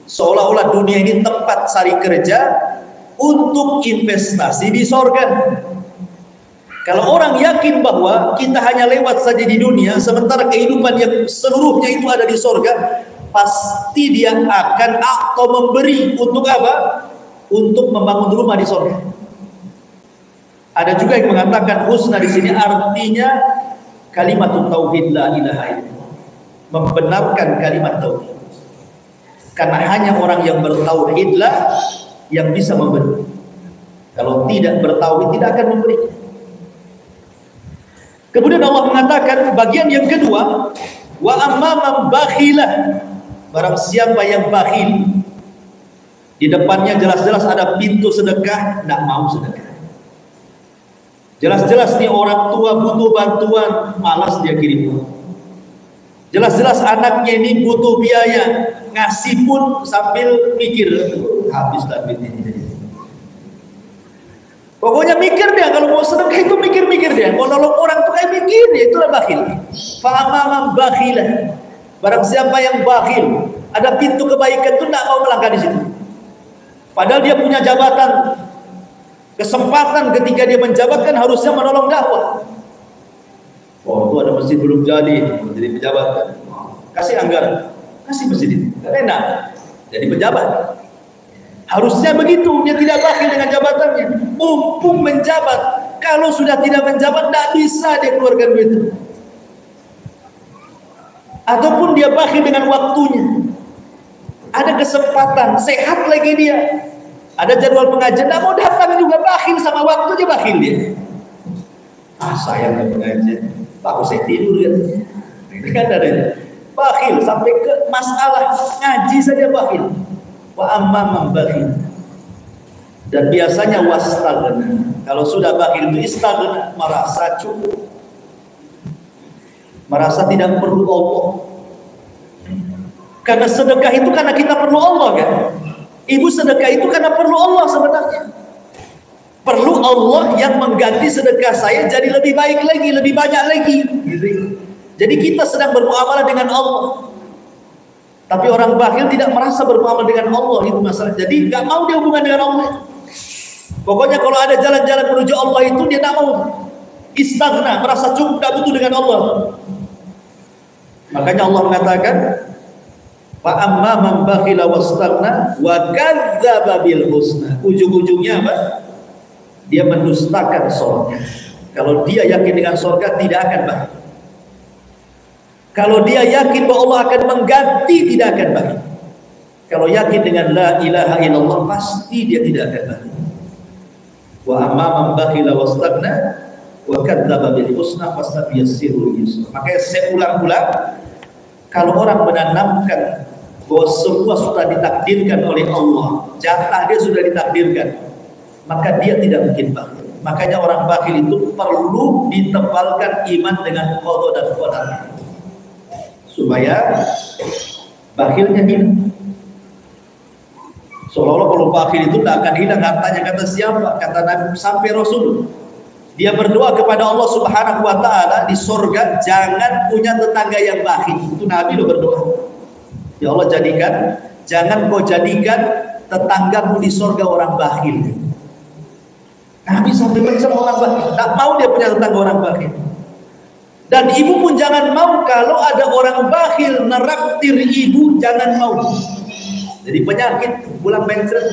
Seolah-olah dunia ini tempat cari kerja untuk investasi di sorga. Kalau orang yakin bahwa kita hanya lewat saja di dunia, sementara kehidupan yang seluruhnya itu ada di sorga, pasti dia akan atau memberi untuk apa? Untuk membangun rumah di sorga. Ada juga yang mengatakan husna di sini artinya kalimat tauhid la ilaha illallah, membenarkan kalimat tauhid. Karena hanya orang yang bertauhidlah yang bisa memberi. Kalau tidak bertauhid tidak akan memberi. Kemudian Allah mengatakan bagian yang kedua, wa amma man bakhilah, barang siapa yang bakhil, di depannya jelas-jelas ada pintu sedekah, tidak mau sedekah. Jelas-jelas nih orang tua butuh bantuan, malas dia kirim. Jelas-jelas anaknya ini butuh biaya, ngasih pun sambil mikir habis duit ini. Pokoknya mikir dia, kalau mau sedekah itu mikir-mikir dia, mau nolong orang tuh kayak mikir dia, itulah bakhil. Fa'amam bakhilah. Barang siapa yang bakhil, ada pintu kebaikan tuh tidak mau melangkah di situ. Padahal dia punya jabatan, kesempatan ketika dia menjabat kan harusnya menolong dakwah. Oh, itu ada masjid belum jadi pejabat. Kasih anggaran, kasih masjid itu. Karena enak, jadi pejabat. Harusnya begitu, dia tidak bakhil dengan jabatannya. Mumpung menjabat, kalau sudah tidak menjabat, tidak bisa dia keluarkan duit itu. Ataupun dia bakhil dengan waktunya. Ada kesempatan, sehat lagi dia. Ada jadwal pengajian, tidak mau datang juga, bakhil sama waktunya, bakhil dia. Sayang ke pengajian, aku saya tidur katanya. Itu kan ada bakhil sampai ke masalah ngaji saja bakhil. Wa amma bakhil. Dan biasanya wastaghna. Kalau sudah bakhil itu istaghna, merasa cukup. Merasa tidak perlu Allah. Karena sedekah itu karena kita perlu Allah kan. Ibu sedekah itu karena perlu Allah sebenarnya. Perlu Allah yang mengganti sedekah saya jadi lebih baik lagi, lebih banyak lagi. Jadi kita sedang bermuamalah dengan Allah. Tapi orang bakhil tidak merasa bermuamalah dengan Allah, itu masalah. Jadi nggak mau dia hubungan dengan Allah. Pokoknya kalau ada jalan-jalan menuju Allah itu dia tak mau. Istaghna, merasa cukup, tak butuh dengan Allah. Makanya Allah mengatakan, fa amma man bakhila wastaghna wa kadzdzaba bil husna. Ujung-ujungnya apa? Dia mendustakan surga. Kalau dia yakin dengan surga, tidak akan bakhil. Kalau dia yakin bahwa Allah akan mengganti, tidak akan bakhil. Kalau yakin dengan la ilaha illallah, pasti dia tidak akan bakhil. Wa amma man bakhila wastaghna wa kadzdzaba bil husna fasayassirul yusra. Makanya saya ulang-ulang, kalau orang menanamkan bahwa semua sudah ditakdirkan oleh Allah, jatah dia sudah ditakdirkan, maka dia tidak mungkin bakhil. Makanya orang bakhil itu perlu ditebalkan iman dengan qada dan qadar, supaya bakhilnya hilang. Seolah-olah kalau bakhil itu tidak akan hilang hartanya. Kata siapa? Kata Nabi sampai Rasul. Dia berdoa kepada Allah Subhanahu wa taala di surga, jangan punya tetangga yang bakhil. Itu Nabi loh berdoa. Ya Allah, jangan kau jadikan tetanggamu di surga orang bakhil. Nabi sampai mencela orang bakhil. Tak mau dia punya tetangga orang bakhil. Dan ibu pun jangan mau kalau ada orang bakhil neraktir ibu, jangan mau. Jadi penyakit pulang mencret.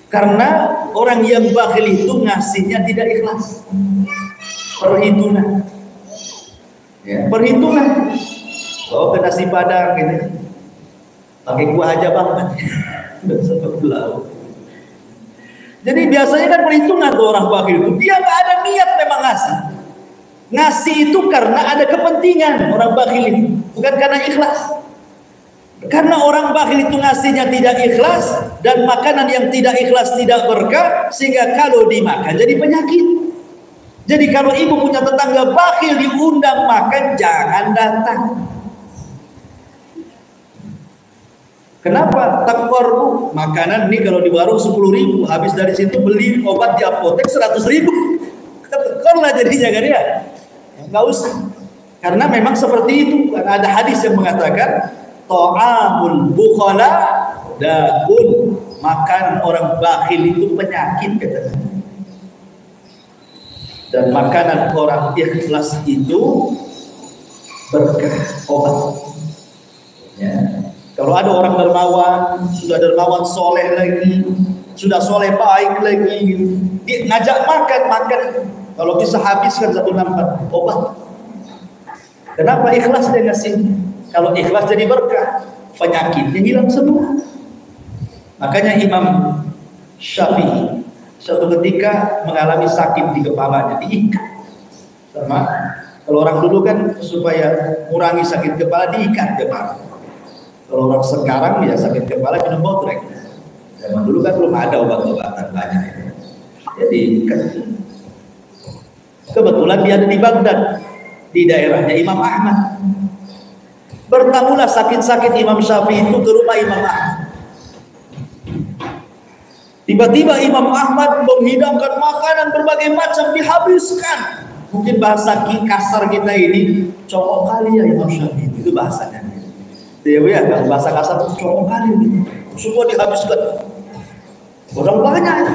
Karena orang yang bakhil itu ngasihnya tidak ikhlas. Perhitungan. Ya, perhitungan. Oh, ke nasi padang gitu. Pakai kuah aja bang. Jadi biasanya kan perhitungan tuh orang bakhil itu. Dia nggak ada niat memang ngasih. Ngasih itu karena ada kepentingan orang bakhil itu, bukan karena ikhlas. Karena orang bakhil itu ngasihnya tidak ikhlas, dan makanan yang tidak ikhlas tidak berkah, sehingga kalau dimakan jadi penyakit. Jadi kalau ibu punya tetangga bakhil diundang makan, jangan datang. Kenapa? Takor makanan ini kalau di warung 10.000, habis dari situ beli obat di apotek 100.000. Tekorlah jadinya kan ya. Nggak usah. Karena memang seperti itu. Ada hadis yang mengatakan ta'amul bukhala daun, makan orang bakhil itu penyakit katanya. Dan makanan orang ikhlas itu berkah, obat. Ya. Kalau ada orang dermawan, sudah dermawan soleh lagi, sudah soleh baik lagi, dia ngajak makan. Kalau bisa habiskan 1 nampan obat. Kenapa? Ikhlas dia ngasih. Kalau ikhlas jadi berkah, penyakitnya hilang semua. Makanya Imam Syafi'i suatu ketika mengalami sakit di kepalanya, diikat. Sama kalau orang dulu kan supaya kurangi sakit kepala diikat kepala. Kalau orang sekarang ya sakit kepala minum botrek. Zaman dulu kan belum ada obat-obatan banyak. Jadi kebetulan dia ada di Baghdad, di daerahnya Imam Ahmad. Bertamulah sakit-sakit Imam Syafi'i itu ke rumah Imam Ahmad. Tiba-tiba Imam Ahmad menghidangkan makanan berbagai macam, dihabiskan. Mungkin bahasa kasar kita ini, cowok kali ya Imam Syafi'i, itu bahasanya. Ya, kalau bahasa kasar cowok kali ini, semua dihabiskan. Orang banyak itu.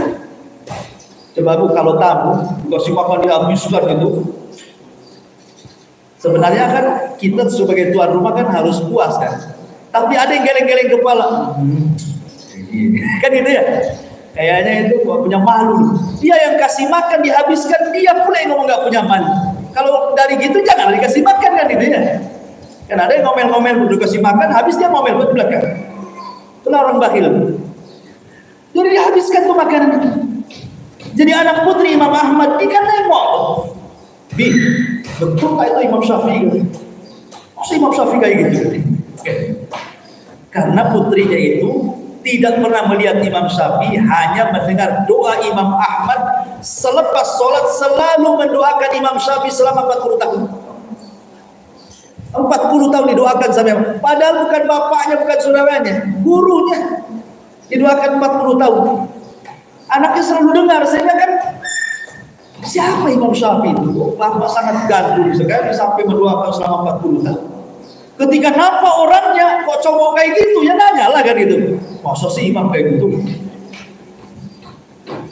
Coba Bu, kalau tamu dikasih makan dihabiskan gitu. Sebenarnya kan kita sebagai tuan rumah kan harus puas kan. Tapi ada yang geleng-geleng kepala. Kan gitu ya. Kayaknya itu gak punya malu. Dia yang kasih makan dihabiskan, dia pula yang ngomong gak punya malu. Kalau dari gitu jangan dikasih makan kan gitu ya. Kan ada yang ngomel-ngomel udah kasih makan, habis dia ngomel buat belakang. Itulah orang bakhil. Jadi dihabiskan tuh makanan itu. Jadi anak putri Imam Ahmad dikatain mau. Betul gak itu Imam Syafi'i? Masa Imam Syafi'i kayak gitu? Karena putrinya itu tidak pernah melihat Imam Syafi'i, hanya mendengar doa Imam Ahmad selepas sholat, selalu mendoakan Imam Syafi'i selama 40 tahun. 40 tahun didoakan sampai, padahal bukan bapaknya, bukan saudaranya, gurunya didoakan 40 tahun. Anaknya selalu dengar, sehingga kan siapa Imam Syafi'i itu? Bapak sangat gandul sekali sampai mendoakan selama 40 tahun. Ketika nampak orangnya kok cowok kayak gitu, ya nanya lah kan itu. Masa sih imam kayak gitu?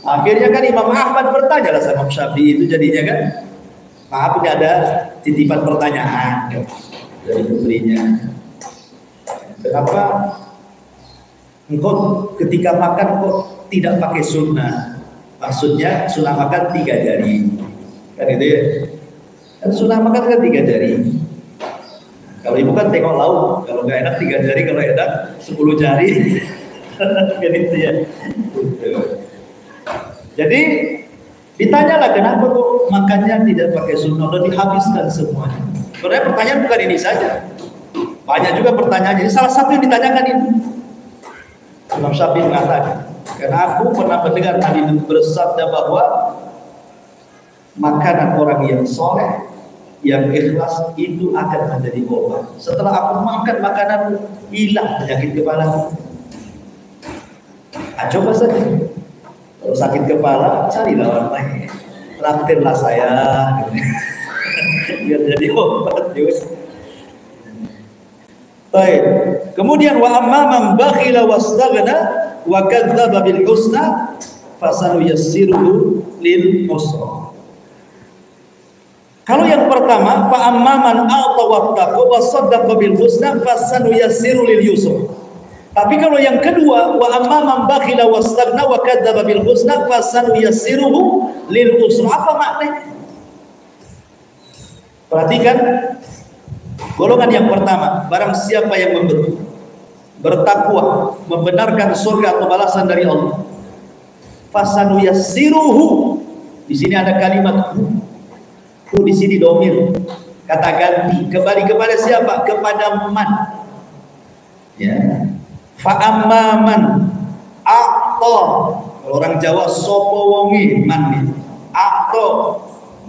Akhirnya kan Imam Ahmad bertanya lah sama Syafi'i itu jadinya kan. Maaf, ini ada titipan pertanyaan dari putrinya. Kenapa engkau ketika makan kok tidak pakai sunnah? Maksudnya sunnah makan 3 jari. Kan itu ya. Kan sunnah makan kan 3 jari. Kalau ibu kan tengok lauk, kalau nggak enak 3 jari, kalau enak 10 jari. Kan itu ya. Jadi ditanyalah kenapa kok makannya tidak pakai sunnah dan dihabiskan semuanya. Sebenarnya pertanyaan bukan ini saja, banyak juga pertanyaannya. Salah satu yang ditanyakan itu Imam Syafi'i mengatakan, karena aku pernah mendengar Nabi bersabda bahwa makanan orang yang soleh, yang ikhlas itu akan menjadi obat. Setelah aku makan makanan, hilang penyakit kepala. Coba saja. Kalau sakit kepala, carilah orang lain. Traktirlah saya. Biar jadi obat. Baik. Kemudian wa amma man bakhila wastaghna wa kadzdzaba bil husna fasanuyassiruhu lil usra. Kalau yang pertama, fa amman a'ta wattaqa wa saddaqa bil husna fasanuyassiru lil yusra. Tapi kalau yang kedua, wa amman bakhila wastaghna wa kadzdzaba bil husna fasanuyassiruhu lil usra. Apa maknanya? Perhatikan golongan yang pertama, barang siapa yang memberi, bertakwa, membenarkan surga atau balasan dari Allah, fasanuyassiruhu. Di sini ada kalimat di sini domir, kata ganti, kembali kepada siapa? Kepada man. Ya. Fa amman a'ta. Kalau orang Jawa sopo wonge man itu. A'ta,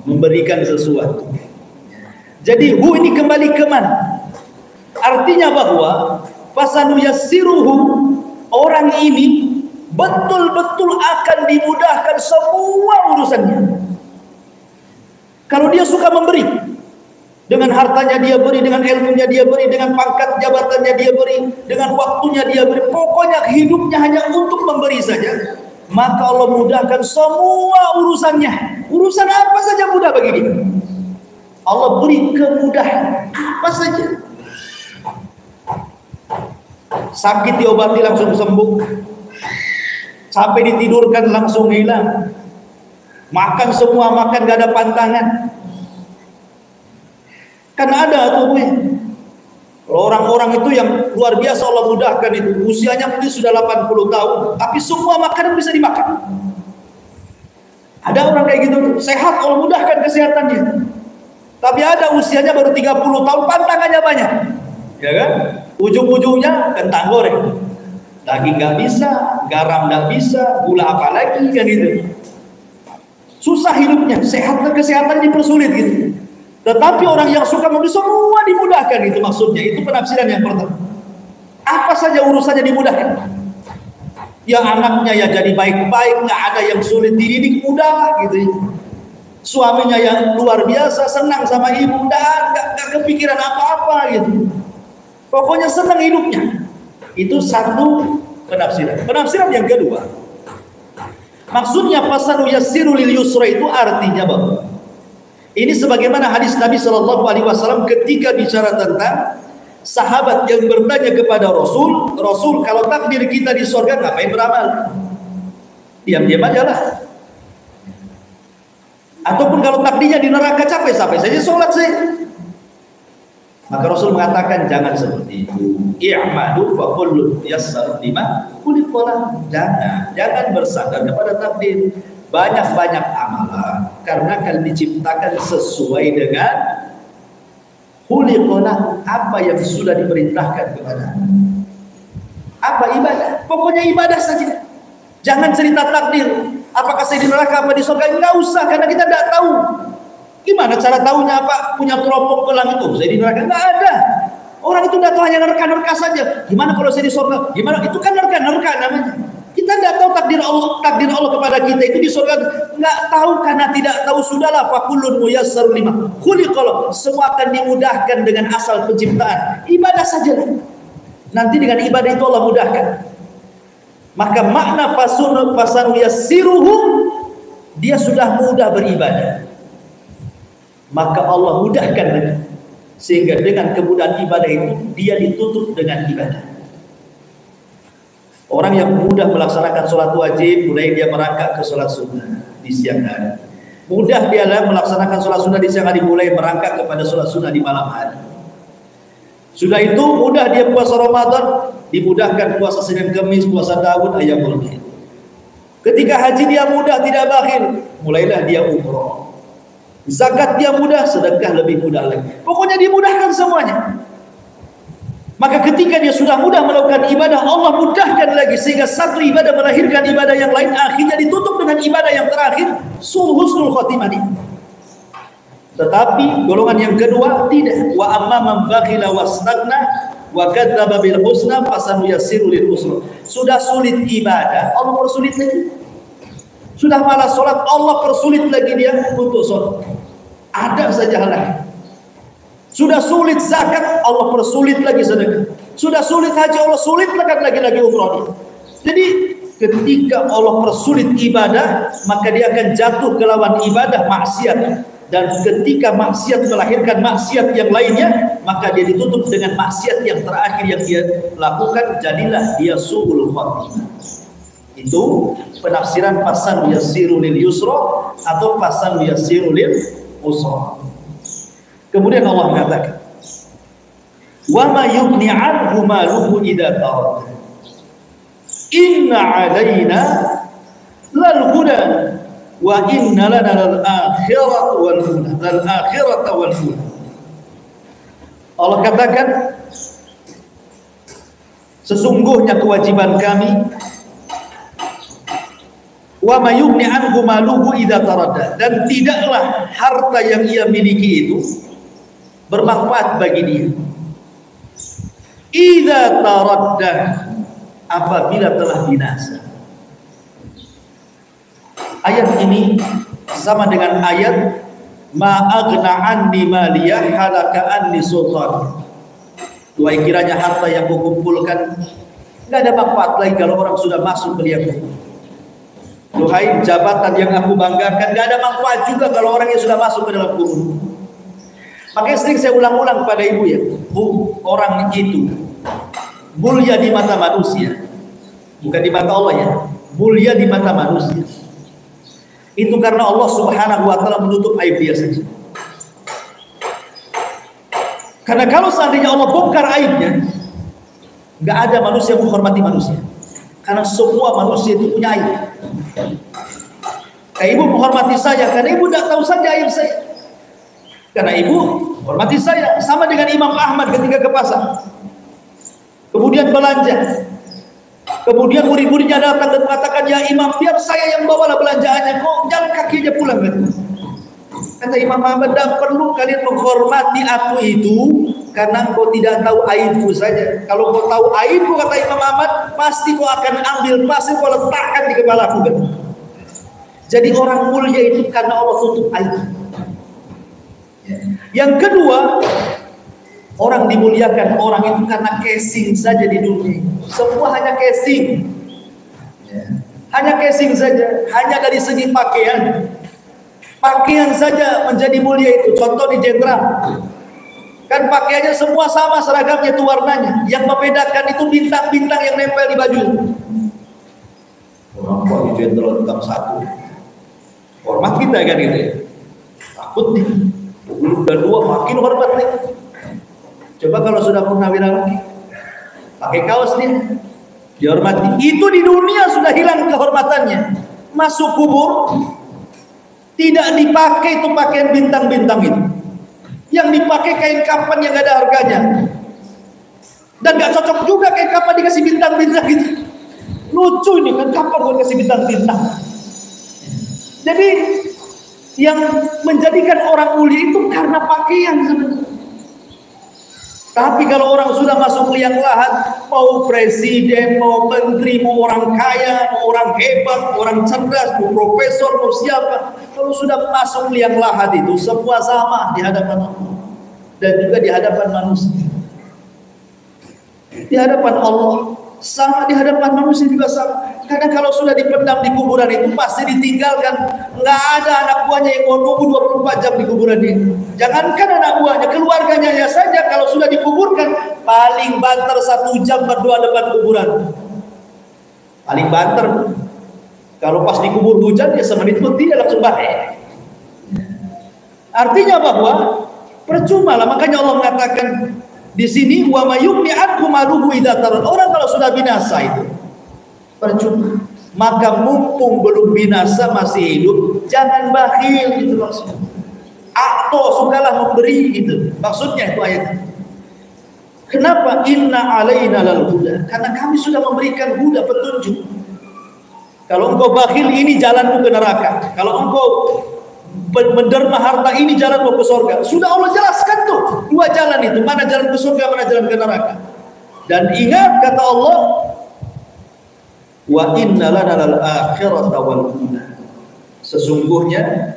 memberikan sesuatu. Jadi hu ini kembali ke man. Artinya bahwa fasanuyassiruhu, orang ini betul-betul akan dimudahkan semua urusannya. Kalau dia suka memberi, dengan hartanya dia beri, dengan ilmunya dia beri, dengan pangkat jabatannya dia beri, dengan waktunya dia beri, pokoknya hidupnya hanya untuk memberi saja, maka Allah mudahkan semua urusannya. Urusan apa saja mudah bagi dia. Allah beri kemudahan apa saja. Sakit diobati langsung sembuh, sampai ditidurkan langsung hilang. Makan semua makan, gak ada pantangan. Kan ada tuh, kalau orang-orang itu yang luar biasa Allah mudahkan itu, usianya mungkin sudah 80 tahun, tapi semua makanan bisa dimakan. Ada orang kayak gitu, sehat, Allah mudahkan kesehatannya. Tapi ada usianya baru 30 tahun, pantangannya banyak. Ya kan? Ujung-ujungnya kentang goreng. Daging nggak bisa, garam nggak bisa, gula apalagi kan gitu. Susah hidupnya, kesehatan dipersulit gitu. Tetapi orang yang suka memberi semua dimudahkan, itu maksudnya. Itu penafsiran yang pertama. Apa saja urusannya dimudahkan. Ya anaknya ya jadi baik-baik, nggak ada yang sulit dididik, mudah gitu. Suaminya yang luar biasa, senang sama ibu, nggak kepikiran apa-apa gitu. Pokoknya senang hidupnya. Itu satu penafsiran. Penafsiran yang kedua, maksudnya fasanu yassiru lil yusra itu artinya bahwa ini sebagaimana hadis Nabi Shallallahu Alaihi Wasallam ketika bicara tentang sahabat yang bertanya kepada Rasul, Rasul kalau takdir kita di surga ngapain beramal? Diam-diam aja lah. Ataupun kalau takdirnya di neraka capek-capek saja sholat saya. Maka Rasul mengatakan jangan seperti itu. I'madu fa kullun yassar lima khuliqa. Jangan bersandar kepada takdir. Banyak-banyak amalan karena akan diciptakan sesuai dengan khuliqana, apa yang sudah diperintahkan kepada. Apa ibadah? Pokoknya ibadah saja. Jangan cerita takdir. Apakah saya di neraka apa di surga? Enggak usah, karena kita tidak tahu. Gimana cara tahunya apa? Punya teropong ke langit itu saya di neraka? Enggak ada. Orang itu tidak tahu, hanya nerka-nerka saja. Gimana kalau saya di surga? Gimana? Itu kan nerka-nerka namanya. Kita tidak tahu takdir Allah kepada kita itu di surga. Nggak tahu, karena tidak tahu sudahlah. Fakulun muyassarun lima khuliqa. Semua akan dimudahkan dengan asal penciptaan. Ibadah saja. Nanti dengan ibadah itu Allah mudahkan. Maka makna fasanu yassiruhu, dia sudah mudah beribadah. Maka Allah mudahkan lagi. Sehingga dengan kemudahan ibadah itu dia ditutup dengan ibadah. Orang yang mudah melaksanakan sholat wajib, mulai dia merangkak ke sholat sunnah di siang hari. Mudah dia melaksanakan sholat sunnah di siang hari, mulai merangkak kepada sholat sunnah di malam hari. Sudah itu mudah dia puasa Ramadan, dimudahkan puasa Senin Kemis, puasa Daud, Ayyamul Bid. Ketika haji dia mudah, tidak bakhil, mulailah dia umroh. Zakat dia mudah, sedekah lebih mudah lagi. Pokoknya dimudahkan semuanya. Maka ketika dia sudah mudah melakukan ibadah, Allah mudahkan lagi sehingga satu ibadah melahirkan ibadah yang lain, akhirnya ditutup dengan ibadah yang terakhir, husnul khotimah. Tetapi golongan yang kedua tidak. Wa amma man bakhila wastaghna wa kadzdzaba bil husna fasanuyassiru lil usra. Sudah sulit ibadah, Allah persulit lagi. Sudah malas sholat, Allah persulit lagi dia untuk sholat. Ada saja hal lain. Sudah sulit zakat, Allah persulit lagi sedekah. Sudah sulit haji, Allah sulit lagi umroh. Jadi ketika Allah persulit ibadah, maka dia akan jatuh ke lawan ibadah, maksiat. Dan ketika maksiat melahirkan maksiat yang lainnya, maka dia ditutup dengan maksiat yang terakhir yang dia lakukan, jadilah dia su'ul khotimah. Itu penafsiran fasan yassiru lil yusra atau fasan yassiru lil usra. Kemudian Allah mengatakan, wa ma yughni 'anhu maluhu idza taradda inna 'alaina lal huda wa inna lana lal akhirata wal huda. Allah katakan, sesungguhnya kewajiban kami, wa ma yughni 'anhu maluhu idza taradda, dan tidaklah harta yang ia miliki itu bermanfaat bagi dia idza taradda, apabila telah binasa. Ayat ini sama dengan ayat ma aghna anni maliyah halaka anni sultan. Duhai kiranya harta yang kukumpulkan enggak ada manfaat lagi kalau orang sudah masuk ke liang kubur. Duhai jabatan yang aku banggakan, enggak ada manfaat juga kalau orang yang sudah masuk ke dalam kubur. Makanya sering saya ulang-ulang pada ibu ya, Bu, orang itu mulia di mata manusia, bukan di mata Allah ya, mulia di mata manusia. Itu karena Allah Subhanahu wa ta'ala menutup aib dia saja. Karena kalau seandainya Allah bongkar aibnya, nggak ada manusia yang menghormati manusia. Karena semua manusia itu punya aib. Kayak ibu menghormati saya karena ibu tidak tahu saja aib saya. Karena ibu hormati saya, sama dengan Imam Ahmad ketika ke pasar, kemudian belanja, kemudian murid-muridnya datang dan mengatakan, ya Imam, biar saya yang bawalah belanjaannya, kok jalan kaki aja pulang. Kata Imam Ahmad, tidak perlu kalian menghormati aku itu, karena engkau tidak tahu aibku saja. Kalau kau tahu aibku, kata Imam Ahmad, pasti kau akan ambil pasir kau letakkan di kepalaku. Jadi orang mulia itu karena Allah tutup aib. Yang kedua, orang dimuliakan orang itu karena casing saja di dunia. Semua hanya casing. Hanya casing saja, hanya dari segi pakaian. Pakaian saja menjadi mulia itu. Contoh di jenderal, kan pakaiannya semua sama seragamnya itu warnanya. Yang membedakan itu bintang-bintang yang nempel di baju. Orang tua di jenderal tetap satu. Hormat kita kan gitu ya. Takut nih. Udah dua makin hormat nih. Coba kalau sudah purnawirawan, pakai kaos dia, dihormati. Itu di dunia sudah hilang kehormatannya. Masuk kubur, tidak dipakai itu pakaian bintang-bintang itu. Yang dipakai kain kapan yang gak ada harganya. Dan gak cocok juga kain kapan dikasih bintang-bintang gitu. Lucu ini kan, kapan gue kasih bintang-bintang. Jadi yang menjadikan orang mulia itu karena pakaian sebenarnya. Tapi kalau orang sudah masuk liang lahat, mau presiden, mau menteri, mau orang kaya, mau orang hebat, mau orang cerdas, mau profesor, mau siapa, kalau sudah masuk liang lahat itu semua sama di hadapan Allah dan juga di hadapan manusia. Di hadapan Allah sama, di hadapan manusia juga sama. Karena kalau sudah dipendam di kuburan itu pasti ditinggalkan. Nggak ada anak buahnya yang mau nunggu 24 jam di kuburan itu. Jangankan anak buahnya, keluarganya ya saja kalau sudah dikuburkan paling banter 1 jam berdoa depan kuburan. Paling banter. Kalau pas dikubur hujan ya semenit pun tidak, langsung balik. Artinya bahwa percuma lah. Makanya Allah mengatakan di sini, wa mayyubni anhu maluhu idza tarat. Orang kalau sudah binasa itu percuma. Maka mumpung belum binasa masih hidup, jangan bakhil gitu maksudnya. Akto sukalah memberi gitu. Maksudnya itu ayat. Kenapa? Inna alaina lal huda. Karena kami sudah memberikan huda, petunjuk. Kalau engkau bakhil, ini jalanmu ke neraka. Kalau engkau menderma harta, ini jalanmu ke surga. Sudah Allah jelaskan tuh 2 jalan itu. Mana jalan ke surga, mana jalan ke neraka. Dan ingat kata Allah, wa inna lana lal akhirata wal ula. Sesungguhnya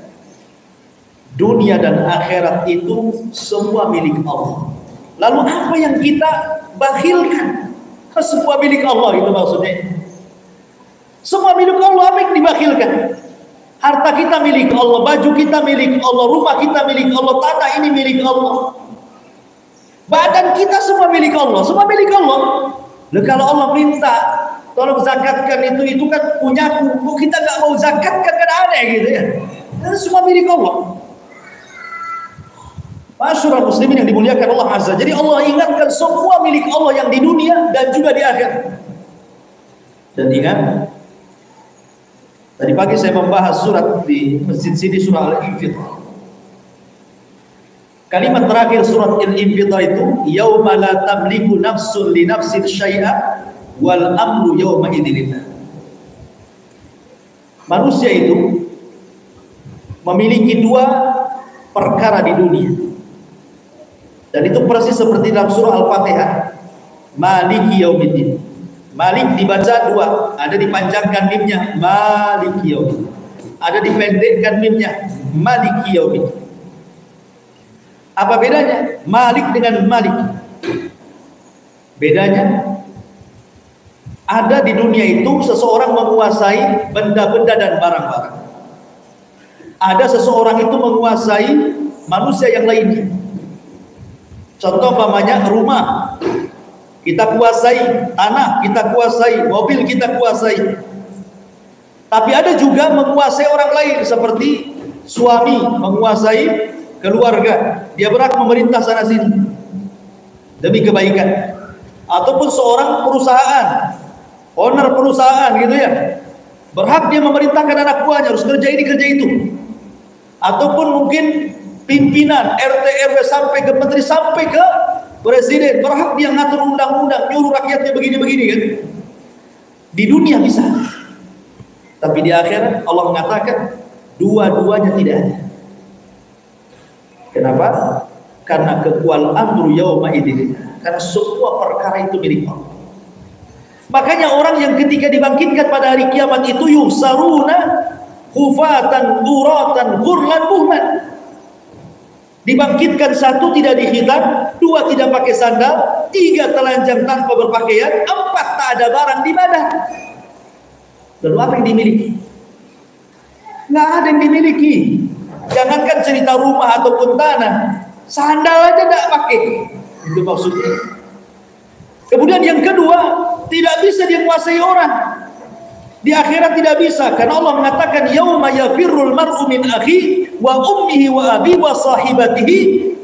dunia dan akhirat itu semua milik Allah. Lalu apa yang kita bakhilkan? Semua milik Allah, itu maksudnya. Semua milik Allah, apa yang dibakhilkan? Harta kita milik Allah, baju kita milik Allah, rumah kita milik Allah, tanah ini milik Allah, badan kita semua milik Allah, semua milik Allah. Nah, kalau Allah minta tolong zakatkan itu kan punyaku, kok kita nggak mau zakatkan, kan aneh gitu ya. Itu semua milik Allah. Masyurul muslimin yang dimuliakan Allah Azza. Jadi Allah ingatkan semua milik Allah yang di dunia dan juga di akhirat. Dan ingat, tadi pagi saya membahas surat di masjid sini, surah Al-Infitar. Kalimat terakhir surat Al-Infitar itu, yauma la tamliku nafsun li nafsin syai'a wal amru yauma idzin. Manusia itu memiliki 2 perkara di dunia. Dan itu persis seperti dalam surah Al-Fatihah, Maliki yaumiddin. Malik dibaca 2, ada dipanjangkan mimnya, Maliki yaumiddin. Ada dipendekkan mimnya, Maliki yaumiddin. Apa bedanya Malik dengan Malik? Bedanya ada di dunia itu seseorang menguasai benda-benda dan barang-barang. Ada seseorang itu menguasai manusia yang lainnya. Contoh umpamanya rumah kita kuasai, tanah kita kuasai, mobil kita kuasai. Tapi ada juga menguasai orang lain, seperti suami menguasai keluarga, dia berhak memerintah sana sini demi kebaikan. Ataupun seorang perusahaan, owner perusahaan gitu ya, berhak dia memerintahkan anak buahnya harus kerja ini kerja itu. Ataupun mungkin pimpinan RT RW sampai ke menteri sampai ke presiden, berhak dia ngatur undang-undang, nyuruh rakyatnya begini-begini kan. Di dunia bisa, tapi di akhirat Allah mengatakan dua-duanya tidak ada. Kenapa? karena wal amru yauma idzin, karena semua perkara itu milik Allah. Makanya orang yang ketika dibangkitkan pada hari kiamat itu yuhsaruna hufatan uratan ghurlan buhman. Dibangkitkan satu tidak dihitam, dua tidak pakai sandal, tiga telanjang tanpa berpakaian, empat tak ada barang di badan. Lalu apa yang dimiliki? Nggak ada yang dimiliki. Jangankan cerita rumah ataupun tanah, sandal aja tidak pakai. Itu maksudnya. Kemudian yang kedua, tidak bisa dia menguasai orang. Di akhirat tidak bisa, karena Allah mengatakan yauma yafirrul mar'u min akhi wa ummihi wa abi wa sahibatihi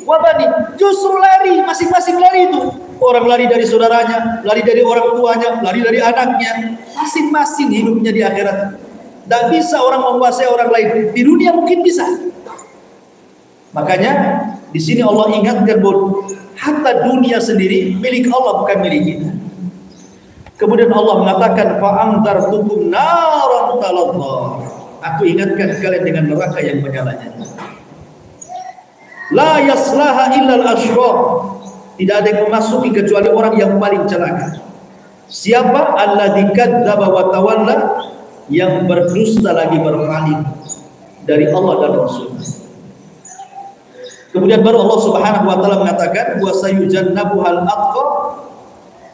wa bani. Justru lari, masing-masing lari itu. Orang lari dari saudaranya, lari dari orang tuanya, lari dari anaknya. Masing-masing hidupnya di akhirat. Tidak bisa orang menguasai orang lain. Di dunia mungkin bisa. Makanya di sini Allah ingatkan bahwa hatta dunia sendiri milik Allah, bukan milik kita. Kemudian Allah mengatakan fa'anzartukum naran taladzah. Aku ingatkan kalian dengan neraka yang menyala-nyala. La yaslaha illal ashqar. Tidak ada yang memasuki kecuali orang yang paling celaka. Siapa? Alladzi kadzdzaba wa tawalla, yang berdusta lagi berpaling dari Allah dan Rasul. Kemudian baru Allah Subhanahu wa taala mengatakan wa sayujannabuhal atqa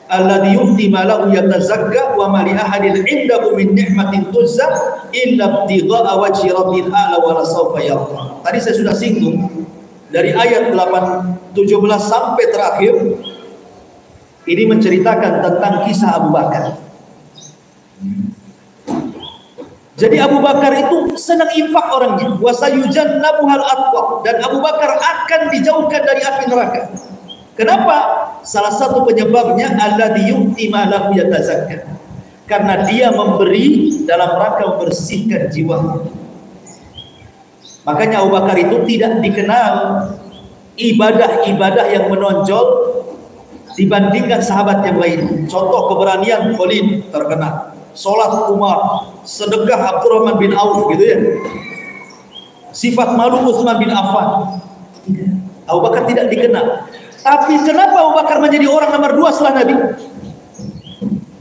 alladzi yu'ti malahu yatazakka wa ma li ahadin 'indahu min ni'matin tuzza illa ibtigha'a wajhi rabbil a'la wa la sawfa yarda. Tadi saya sudah singgung dari ayat 17 sampai terakhir ini menceritakan tentang kisah Abu Bakar. Jadi Abu Bakar itu senang infak orangnya, wa sayujannabuhal atqa, dan Abu Bakar akan dijauhkan dari api neraka. Kenapa? Salah satu penyebabnya alladzi yu'ti malahu yatazakka. Karena dia memberi dalam rangka membersihkan jiwanya. Makanya Abu Bakar itu tidak dikenal ibadah-ibadah yang menonjol dibandingkan sahabat yang lain. Contoh keberanian Khalid terkenal, salat Umar, sedekah Abdurrahman bin Auf gitu ya. Sifat malu Utsman bin Affan. Abu Bakar tidak dikenal. Tapi kenapa Abu Bakar menjadi orang nomor 2 setelah Nabi?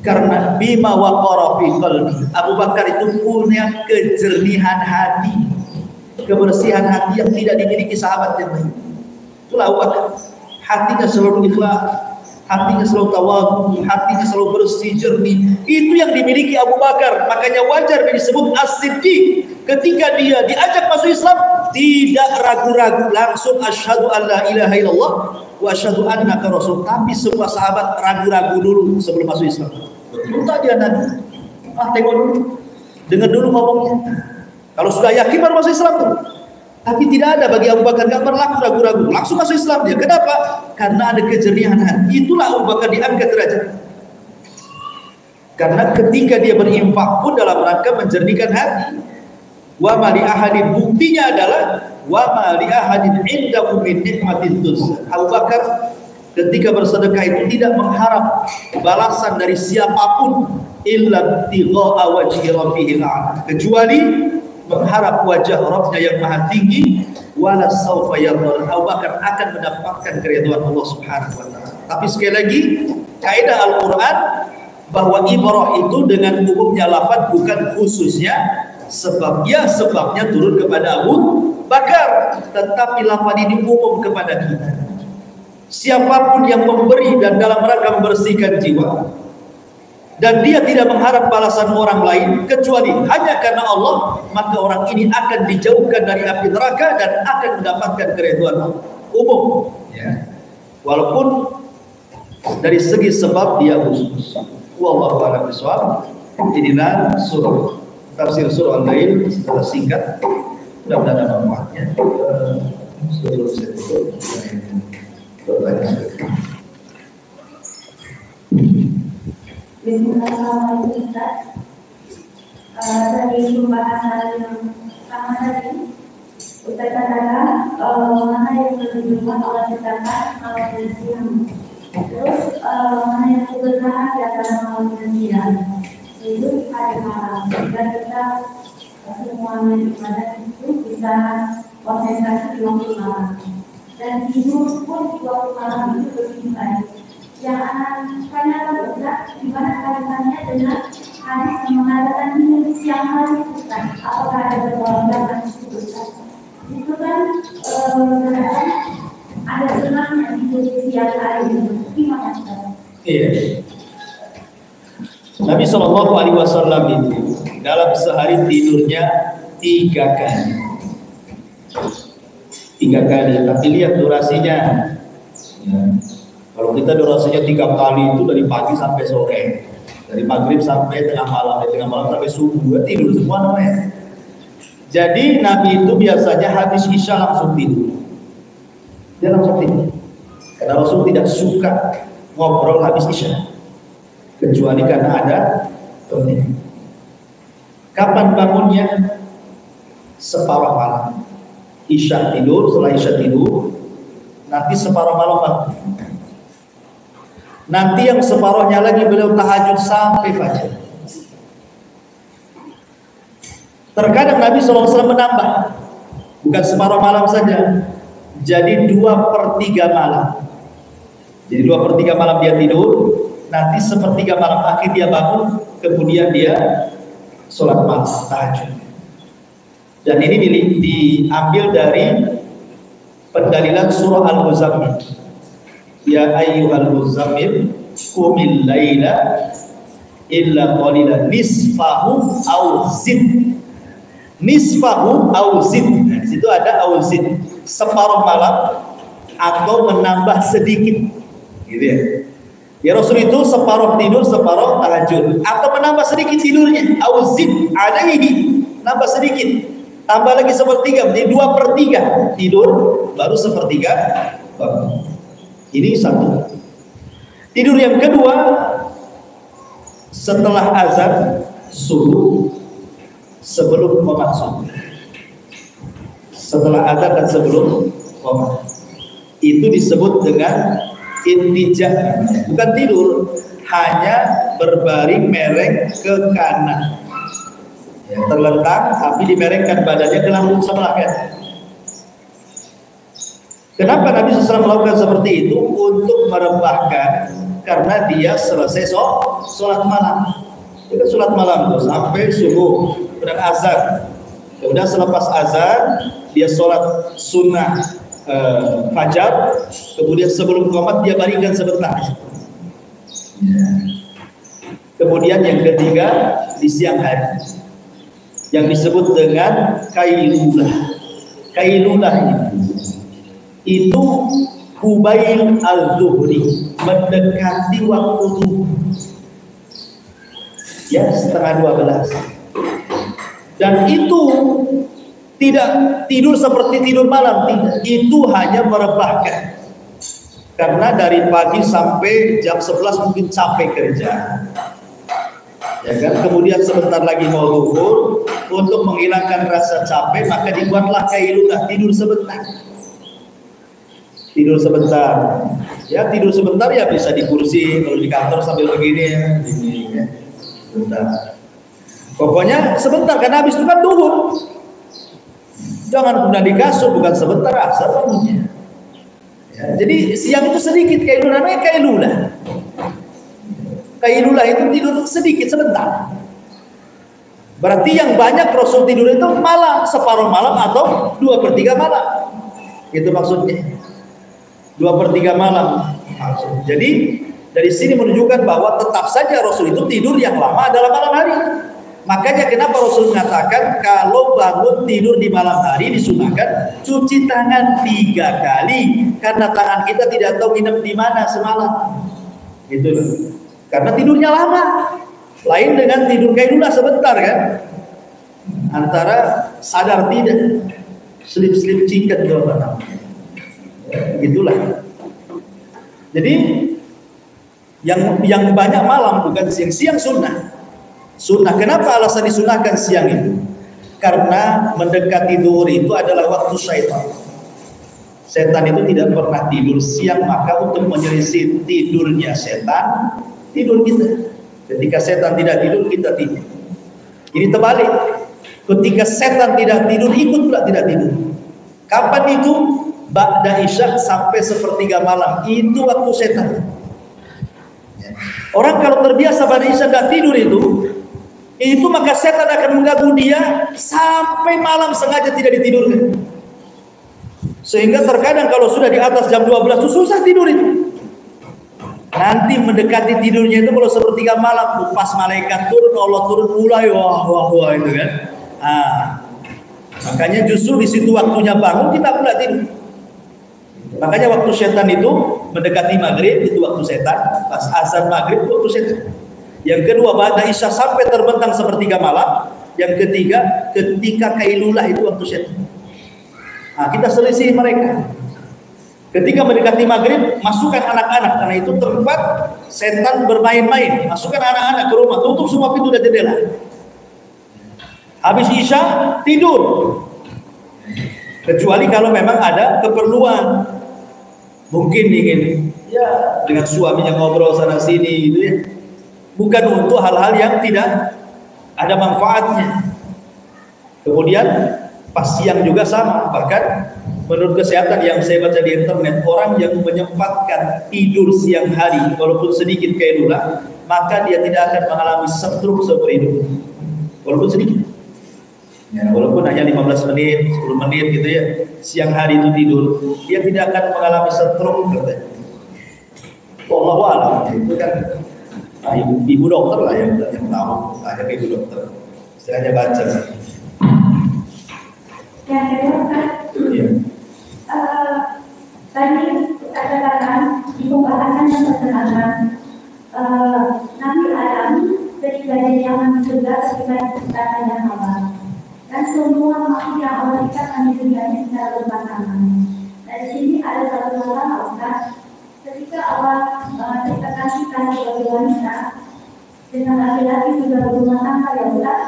Karena bima waqara fi qalbi. Abu Bakar itu punya kejernihan hati, kebersihan hati yang tidak dimiliki sahabat yang lain. Itulah Abu Bakar. Hatinya selalu ikhlas, hatinya selalu tawadhu, hatinya selalu bersih, jernih. Itu yang dimiliki Abu Bakar. Makanya wajar disebut as-siddiq. Ketika dia diajak masuk Islam, tidak ragu-ragu, langsung asyhadu an la ilaha illallah wa asyhadu annaka rasul. Tapi semua sahabat ragu-ragu dulu sebelum masuk Islam. Betul tak dia Nabi? Tengok dulu, dengar dulu ngomongnya. Kalau sudah yakin baru masuk Islam tuh. Tapi tidak ada bagi Abu Bakar, gak berlaku ragu-ragu, langsung masuk Islam dia. Kenapa? Karena ada kejernihan hati. Itulah Abu Bakar diangkat derajat. Karena ketika dia berinfak pun dalam rangka menjernihkan hati. Wa ma li ahadin, buktinya adalah wa ma li ahadin indahu min nikmatin tuzza. Abu Bakar ketika bersedekah itu tidak mengharap balasan dari siapapun illa ibtigha'a wajhi rabbihil a'la, kecuali mengharap wajah Rabbnya yang maha tinggi. Wala sawfa yarda. Abu Bakar akan mendapatkan keridhaan Allah Subhanahu wa taala. Tapi sekali lagi, kaidah Al-Qur'an bahwa ibrah itu dengan umumnya lafaz, bukan khususnya. Sebabnya turun kepada Abu Bakar, tetapi lafaz ini umum kepada kita. Siapapun yang memberi dan dalam rangka membersihkan jiwa, dan dia tidak mengharap balasan orang lain kecuali hanya karena Allah, maka orang ini akan dijauhkan dari api neraka dan akan mendapatkan keridhaan Allah. Umum, ya. Walaupun dari segi sebab dia khusus. Wallahu a'lam bishawab. Inilah surah tafsir surah Al-Lail secara singkat. Mudah-mudahan ada manfaatnya. Bismillahirrahmanirrahim. Dari pembahasan yang sama tadi, Ustaz katakan mana yang lebih bermanfaat Allah ciptakan malam dan siang. Terus mana yang keberkahan di antara malam dan siang, itu hari malam. Dan kita semuanya ibadah itu bisa konsentrasi di waktu malam. dan tidur pun di waktu malam itu lebih baik. Jangan tanyakan Ustaz, gimana kaitannya dengan hadis yang mengatakan minum siang hari Ustaz? Apakah ada perbuatan itu Ustaz? Itu kan mengatakan ada senangnya tidur di siang hari itu. Gimana Ustaz? Iya. Nabi Shallallahu Alaihi Wasallam itu dalam sehari tidurnya 3 kali. 3 kali, tapi lihat durasinya. Ya. Kalau kita durasinya 3 kali itu dari pagi sampai sore, dari maghrib sampai tengah malam, dari tengah malam sampai subuh, tidur semua namanya. Jadi Nabi itu biasanya habis Isya langsung tidur. Dia langsung tidur. Karena Rasul tidak suka ngobrol habis Isya, kecuali karena ada penting. Kapan bangunnya? Separuh malam. Isya tidur, setelah Isya tidur, nanti separuh malam bangun. Nanti yang separuhnya lagi beliau tahajud sampai fajar. Terkadang Nabi SAW menambah, bukan separuh malam saja, jadi 2/3 malam. Jadi 2/3 malam dia tidur, nanti 1/3 malam akhir dia bangun, kemudian dia sholat malam tahajud. Dan ini diambil dari pendalilan surah Al-Muzammil. Ya ayyuhal muzammil qumil laila illa qalilan nisfahu aw zid. Nisfahu aw zid. Nah, di situ ada aw zid, separuh malam atau menambah sedikit. Gitu ya. Ya Rasul itu separuh tidur, separuh tahajud, atau menambah sedikit tidurnya. Aw zid alaihi, nambah sedikit. Tambah lagi 1/3, jadi 2/3 tidur, baru 1/3 bangun. Ini satu. Tidur yang kedua setelah azan subuh, sebelum qomat subuh. Setelah azan dan sebelum qomat. Itu disebut dengan intijah, bukan tidur, hanya berbaring mereng ke kanan. Ya, terlentang tapi dimerengkan badannya ke lambung sebelah kanan. Kenapa Nabi SAW melakukan seperti itu? Untuk merebahkan, karena dia selesai sholat malam. Dia sholat malam tuh, sampai subuh dan azan. Kemudian selepas azan dia sholat sunnah fajar. Kemudian sebelum qomat dia baringkan sebentar. Kemudian yang ketiga di siang hari, yang disebut dengan kailulah. Kailulah itu Qubail al-Zuhri, mendekati waktu zuhur, ya 11:30. Dan itu tidak tidur seperti tidur malam, tidak. Itu hanya merebahkan, karena dari pagi sampai jam 11 mungkin capek kerja, ya kan. Kemudian sebentar lagi mau zuhur, untuk menghilangkan rasa capek maka dibuatlah kailulah, tidur sebentar. Tidur sebentar, ya tidur sebentar ya bisa di kursi, kalau di kantor sambil begini ya, begini ya, sebentar. Pokoknya sebentar, karena habis itu kan duhur. Jangan kemudian di kasur, bukan sebentar asal bangunnya. Ya, jadi siang itu sedikit kailulah, namanya kailulah. Kailulah itu tidur sedikit sebentar. Berarti yang banyak Rasul tidur itu malam, separuh malam atau 2/3 malam. Itu maksudnya. 2/3 malam. Jadi dari sini menunjukkan bahwa tetap saja Rasul itu tidur yang lama adalah malam hari. Makanya kenapa Rasul mengatakan kalau bangun tidur di malam hari disunahkan cuci tangan 3 kali, karena tangan kita tidak tahu nginep di mana semalam. Gitu loh. Karena tidurnya lama. Lain dengan tidur kailulah sebentar kan. Antara sadar tidak, selip-selip ciket jawaban. Begitulah. Jadi yang banyak malam, bukan siang sunnah. Sunnah. Kenapa alasan disunahkan siang itu? Karena mendekati zuhur itu adalah waktu syaitan. Setan itu tidak pernah tidur siang, maka untuk menyelisih tidurnya setan, tidur kita. Ketika setan tidak tidur, kita tidur. Ini terbalik. Ketika setan tidak tidur, ikut pula tidak tidur. Kapan itu? ba'da isya sampai sepertiga malam, itu waktu setan. Orang kalau terbiasa ba'da isya nggak tidur itu maka setan akan mengganggu dia sampai malam sengaja tidak ditidurkan. Sehingga terkadang kalau sudah di atas jam 12 itu susah tidur itu. Nanti mendekati tidurnya itu kalau sepertiga malam, pas malaikat turun, Allah turun mulai wah itu kan. Makanya justru di situ waktunya bangun kita pula tidur. Makanya waktu setan itu mendekati maghrib itu waktu setan, pas azan maghrib itu waktu setan. Yang kedua ba'da isya sampai terbentang sepertiga malam. Yang ketiga ketika kailulah itu waktu setan. Kita selisih mereka. Ketika mendekati maghrib, masukkan anak-anak karena itu tempat setan bermain-main. Masukkan anak-anak ke rumah, tutup semua pintu dan jendela. Habis isya tidur. Kecuali kalau memang ada keperluan, mungkin ingin dengan suaminya ngobrol sana sini gitu ya. Bukan untuk hal-hal yang tidak ada manfaatnya. Kemudian pas siang juga sama, bahkan menurut kesehatan yang saya baca di internet, orang yang menyempatkan tidur siang hari walaupun sedikit kailulah, maka dia tidak akan mengalami stroke seumur hidup. Walaupun sedikit. Ya, walaupun hanya 15 menit, 10 menit gitu ya, siang hari itu tidur, dia tidak akan mengalami stroke katanya. Wallahu a'lam. Itu kan ibu dokter lah yang tahu, tanya ke ibu dokter. Saya hanya baca. Yang kedua kan, tadi ada katakan di pembahasan yang perkenalkan Nabi Adam ketika dia yang surga ketika diciptakan yang Allah, dan semua makhluk yang Allah ciptakan di dunia ini secara berpasangan. Dan di sini ada satu masalah Ustaz, ketika Allah ciptakan kita sebagai wanita dengan laki-laki juga berumah tangga ya Ustaz.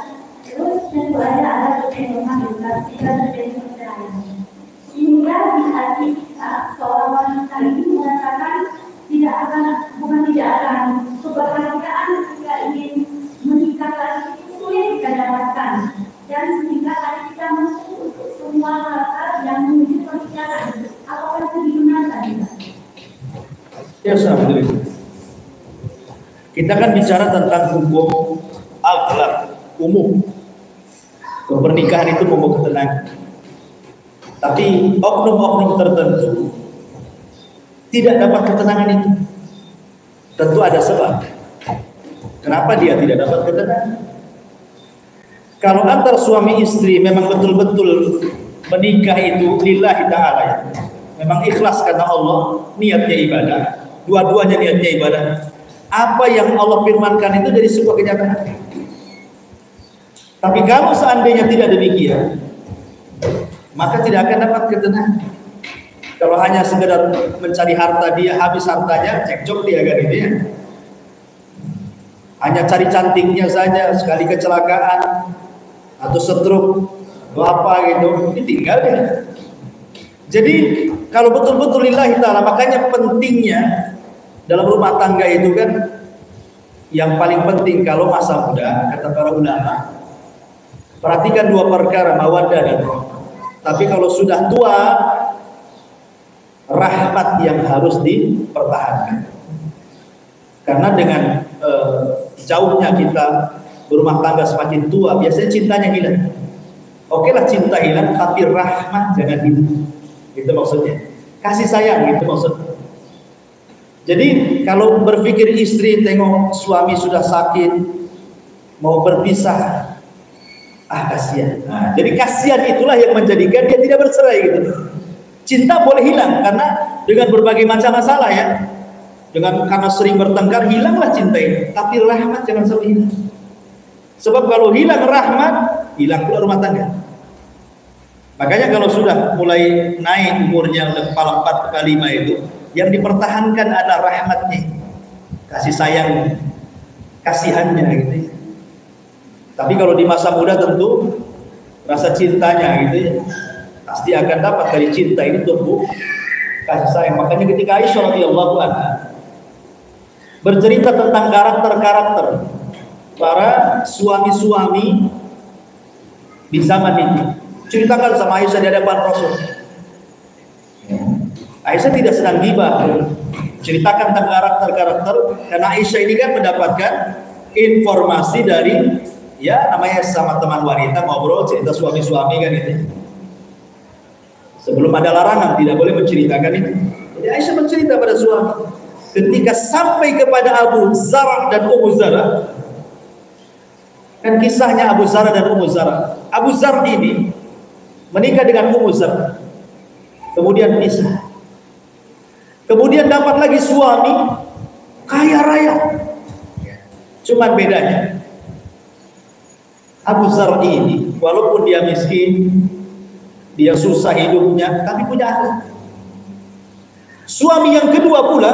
Terus tentu ada kecenderungan juga jika terjadi perceraian. Sehingga di hati kita seorang wanita ini mengatakan bukan tidak akan kebahagiaan ketika ingin menikah lagi itu sulit kita dapatkan, dan sehingga hati kita masuk untuk semua hal yang menuju pernikahan. Apakah itu digunakan? Ya, alhamdulillah. Kita kan bicara tentang hukum akhlak umum. Pernikahan itu membawa ketenangan. Tapi oknum-oknum tertentu tidak dapat ketenangan itu. Tentu ada sebab. Kenapa dia tidak dapat ketenangan? Kalau antar suami istri memang betul-betul menikah itu lillahi ta'ala ya, memang ikhlas karena Allah, niatnya ibadah, dua-duanya niatnya ibadah, apa yang Allah firmankan itu jadi sebuah kenyataan. Tapi kalau seandainya tidak demikian, maka tidak akan dapat ketenangan. Kalau hanya sekedar mencari harta, dia habis hartanya, cekcok dia kan ini ya. Hanya cari cantiknya saja, sekali kecelakaan atau stroke atau apa gitu, ini tinggal dia. Jadi kalau betul-betul lillahi ta'ala, makanya pentingnya dalam rumah tangga itu kan, yang paling penting kalau masa muda, kata para ulama, perhatikan dua perkara, mawaddah dan rahmah. Tapi kalau sudah tua, rahmat yang harus dipertahankan. Karena dengan jauhnya kita berumah tangga semakin tua, biasanya cintanya hilang. Oke lah cinta hilang, tapi rahmat jangan hilang. Itu maksudnya. Kasih sayang itu maksudnya. Jadi kalau berpikir istri tengok suami sudah sakit, mau berpisah, kasihan. Jadi kasihan itulah yang menjadikan dia tidak bercerai gitu. Cinta boleh hilang karena dengan berbagai macam masalah ya. Karena sering bertengkar hilanglah cinta itu. Tapi rahmat jangan sampai hilang. Sebab kalau hilang rahmat, hilang pula rumah tangga. Makanya kalau sudah mulai naik umurnya udah kepala 4, kepala 5 itu, yang dipertahankan ada rahmatnya, kasih sayangnya, kasihannya gitu ya. Tapi kalau di masa muda tentu rasa cintanya gitu ya, pasti akan dapat dari cinta ini tumbuh kasih sayang. Makanya ketika Aisyah radhiyallahu anha bercerita tentang karakter-karakter para suami-suami di zaman itu, ceritakan sama Aisyah di hadapan Rasul. Aisyah tidak sedang gibah, ceritakan tentang karakter-karakter, karena Aisyah ini kan mendapatkan informasi dari, ya namanya sama teman wanita ngobrol cerita suami-suami kan itu. Sebelum ada larangan tidak boleh menceritakan itu. Jadi Aisyah mencerita pada suami. Ketika sampai kepada Abu Zar dan Ummu Zara, kan kisahnya Abu Zar dan Ummu Zara. Abu Zar ini menikah dengan Ummu Zar, kemudian pisah. Kemudian dapat lagi suami kaya raya. Cuman bedanya Abu Zar ini walaupun dia miskin, dia susah hidupnya, tapi punya akhlak. Suami yang kedua pula,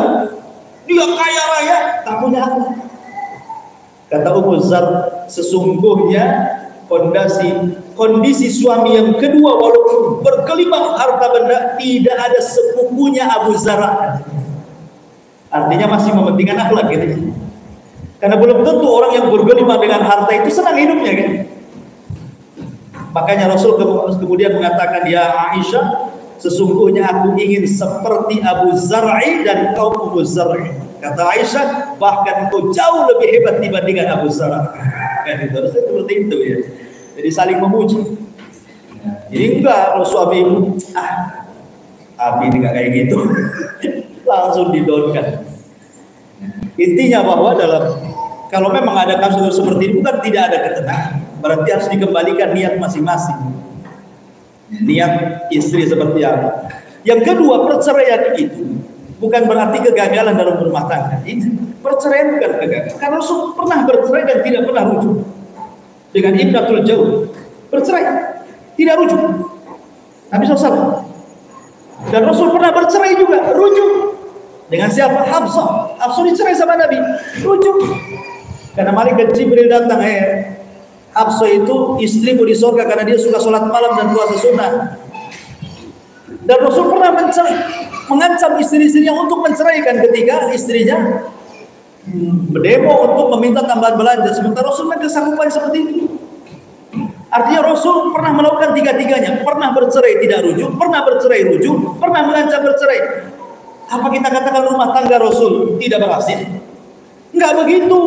dia kaya raya, tak punya akhlak. Kata Ummu Zar, sesungguhnya kondisi suami yang kedua walaupun bergelimang harta benda, tidak ada sepupunya Abu Zar. Artinya masih mementingkan akhlak gitu. Karena belum tentu orang yang bergelimang dengan harta itu senang hidupnya kan. Makanya Rasul kemudian mengatakan, ya Aisyah, sesungguhnya aku ingin seperti Abu Zar'i dan kaum Ummu Zar'i. Kata Aisyah, bahkan engkau jauh lebih hebat dibandingkan Abu Zar. Kan itu harusnya seperti itu ya. Jadi saling memuji. Jadi enggak kalau suami ibu, Abi ini enggak kayak gitu. Langsung didonkan. Intinya bahwa kalau memang ada kasus seperti ini, bukan tidak ada ketenangan, berarti harus dikembalikan niat masing-masing. Niat istri seperti apa. Yang kedua, perceraian itu bukan berarti kegagalan dalam rumah tangga. Perceraian bukan kegagalan. Karena Rasul pernah bercerai dan tidak pernah rujuk. Dengan Ibnatul Jauh bercerai, tidak rujuk. Nabi SAW. Dan Rasul pernah bercerai juga, rujuk. Dengan siapa? Hafsah. Hafsah dicerai sama Nabi, rujuk. Karena malaikat Jibril datang, Hafsah itu istrimu di surga karena dia suka sholat malam dan puasa sunnah. Dan Rasul pernah mengancam istri-istrinya untuk menceraikan ketika istrinya berdemo untuk meminta tambahan belanja. Sementara Rasul kesanggupan seperti itu. Artinya Rasul pernah melakukan tiga-tiganya. Pernah bercerai tidak rujuk, pernah bercerai rujuk, pernah mengancam bercerai. Apa kita katakan rumah tangga Rasul tidak berhasil? Enggak begitu.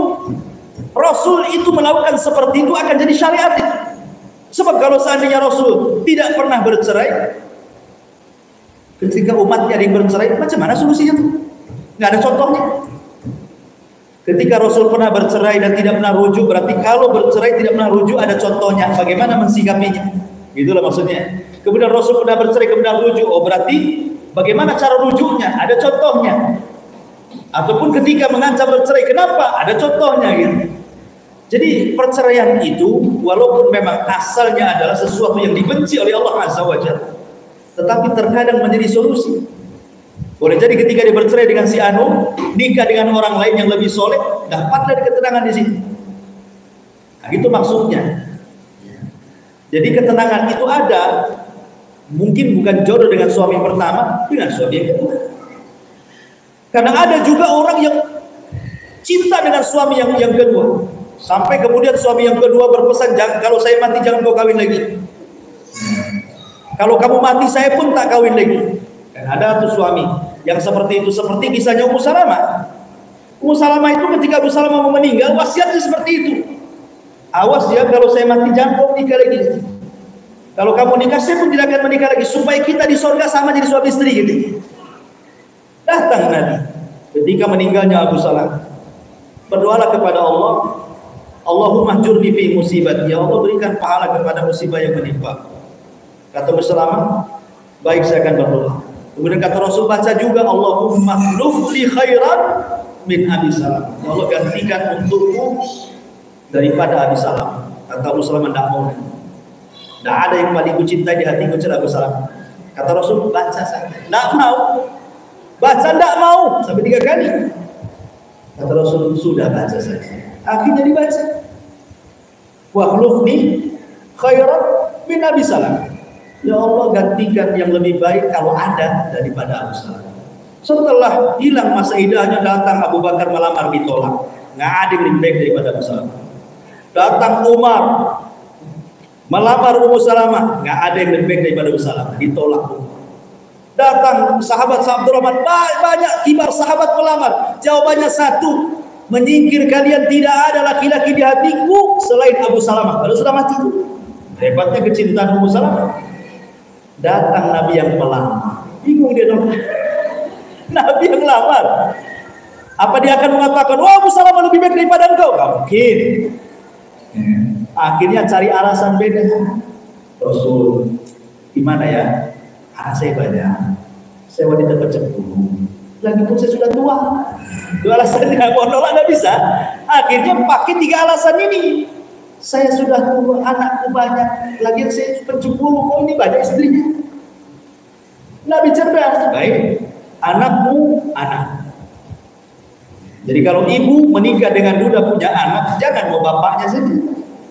Rasul itu melakukan seperti itu akan jadi syariat itu. Sebab kalau seandainya Rasul tidak pernah bercerai, ketika umatnya ada yang bercerai, macam mana solusinya tuh? Nggak ada contohnya. Ketika Rasul pernah bercerai dan tidak pernah rujuk, berarti kalau bercerai tidak pernah rujuk ada contohnya. Bagaimana mensikapinya? Itulah maksudnya. Kemudian Rasul pernah bercerai kemudian rujuk, oh berarti bagaimana cara rujuknya? Ada contohnya. Ataupun ketika mengancam bercerai, kenapa? Ada contohnya gitu. Jadi perceraian itu walaupun memang asalnya adalah sesuatu yang dibenci oleh Allah Azza wa Jalla, tetapi terkadang menjadi solusi. Boleh jadi ketika dia bercerai dengan si Anu, nikah dengan orang lain yang lebih soleh, dapatlah ketenangan di situ. Nah, itu maksudnya. Jadi ketenangan itu ada, mungkin bukan jodoh dengan suami pertama, dengan suami yang kedua. Karena ada juga orang yang cinta dengan suami yang kedua, sampai kemudian suami yang kedua berpesan, kalau saya mati jangan kau kawin lagi. Kalau kamu mati saya pun tak kawin lagi. Dan ada tuh suami yang seperti itu, seperti kisahnya Ummu Salamah. Ummu Salamah itu ketika Abu Salamah mau meninggal, wasiatnya seperti itu. Awas ya, kalau saya mati jangan kau nikah lagi. Kalau kamu nikah saya pun tidak akan menikah lagi, supaya kita di surga sama jadi suami istri gitu. Datang Nabi ketika meninggalnya Abu Salamah, berdoalah kepada Allah, Allahumma jurni fi musibat, ya Allah berikan pahala kepada musibah yang menimpa. Kata Abu Salamah, baik saya akan berdoa. Kemudian kata Rasul baca juga, Allahumma khluf li khairan min Abi Salamah, ya Allah gantikan untukku daripada Abi Salamah. Kata Abu Salamah, tidak mau, tidak ada yang paling kucintai di hatiku kecuali Abu Salamah. Kata Rasul, baca saja. Tidak mau, baca tidak mau sampai 3 kali. Kata Rasul, sudah baca saja. Akhirnya dibaca, wa khlufni khairan min Abi Salamah, ya Allah gantikan yang lebih baik kalau ada daripada Abu Salamah. Setelah hilang masa idahnya, datang Abu Bakar melamar, ditolak. Nggak ada yang lebih baik daripada Abu Salamah. Datang Umar melamar Ummu Salamah, nggak ada yang lebih baik daripada Ummu Salamah, ditolak. Datang sahabat Abdurrahman, banyak kibar sahabat melamar. Jawabannya satu, menyingkir kalian, tidak ada laki-laki di hatiku selain Abu Salamah. Lalu sudah mati itu. Hebatnya kecintaan Abu Salamah. Datang Nabi yang melamar, bingung dia dong. Nabi yang lamar, apa dia akan mengatakan, wah Abu Salamah lebih baik daripada engkau? Gak mungkin. Akhirnya cari alasan beda. Rasul, gimana ya? Anak saya banyak, saya wanita pencemburu, lagi pun saya sudah tua. Dua alasannya mau nolak nggak bisa. Akhirnya pakai 3 alasan ini. Saya sudah tua, anakku banyak, lagi saya pencemburu, kok ini banyak istrinya. Nabi cerdas, baik, anakmu anak. Jadi kalau ibu menikah dengan duda punya anak, jangan mau bapaknya saja.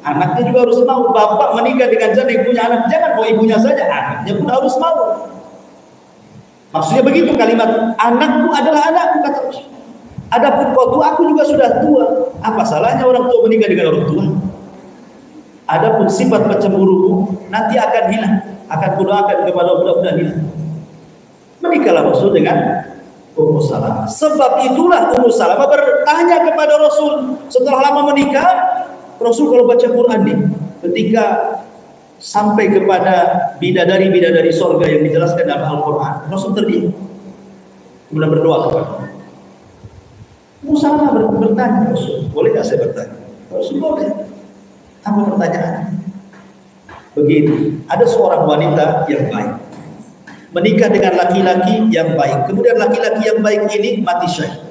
Anaknya juga harus mau. Bapak menikah dengan janda yang punya anak, jangan mau ibunya saja, anaknya pun harus mau. Maksudnya begitu kalimat, anakku adalah anakku, kata Rasul. Adapun kau tua, aku juga sudah tua. Apa salahnya orang tua menikah dengan orang tua? Adapun sifat pencemburumu nanti akan hilang, akan kudoakan kepada mudah-mudahan hilang. Menikahlah Rasul dengan Ummu Salamah. Sebab itulah Ummu Salamah bertanya kepada Rasul setelah lama menikah. Rasul kalau baca Quran nih, ketika sampai kepada bidadari-bidadari sorga yang dijelaskan dalam Al-Quran, Rasul terdiam, kemudian berdoa kepada Allah. Ummu Salamah bertanya, Rasul, boleh nggak saya bertanya? Rasul boleh. Apa pertanyaan? Begini, ada seorang wanita yang baik, menikah dengan laki-laki yang baik, kemudian laki-laki yang baik ini mati syahid.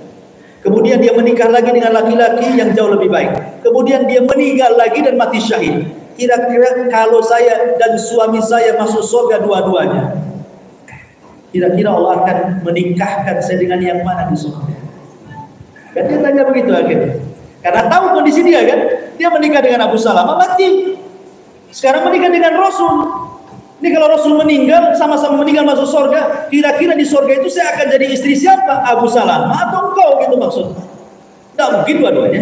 Kemudian dia menikah lagi dengan laki-laki yang jauh lebih baik. Kemudian dia meninggal lagi dan mati syahid. Kira-kira kalau saya dan suami saya masuk surga dua-duanya, kira-kira Allah akan menikahkan saya dengan yang mana di surga? Kan dia tanya begitu akhirnya. Karena tahu kondisi dia kan. Dia menikah dengan Abu Salamah, mati. Sekarang menikah dengan Rasul. Ini kalau Rasul meninggal, sama-sama meninggal masuk surga, kira-kira di surga itu saya akan jadi istri siapa? Abu Salamah atau engkau, gitu maksudnya. Tidak mungkin dua-duanya.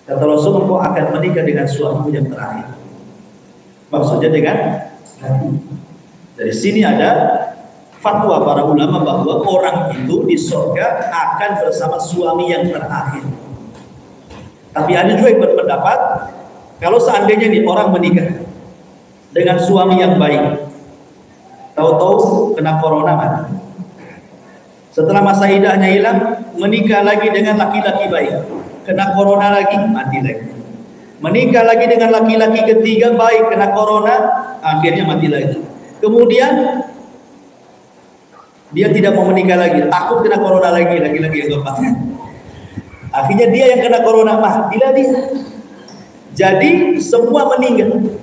Kata Rasul, engkau akan menikah dengan suamimu yang terakhir. Maksudnya dengan hati. Dari sini ada fatwa para ulama bahwa orang itu di surga akan bersama suami yang terakhir. Tapi ada juga yang berpendapat, kalau seandainya nih orang menikah dengan suami yang baik, tahu-tahu kena corona mati. Setelah masa idahnya hilang, menikah lagi dengan laki-laki baik, kena corona lagi, mati lagi. Menikah lagi dengan laki-laki ketiga baik, kena corona, akhirnya mati lagi. Kemudian dia tidak mau menikah lagi, takut kena corona lagi, laki-laki yang keempat. Akhirnya dia yang kena corona, matilah dia. Jadi semua meninggal.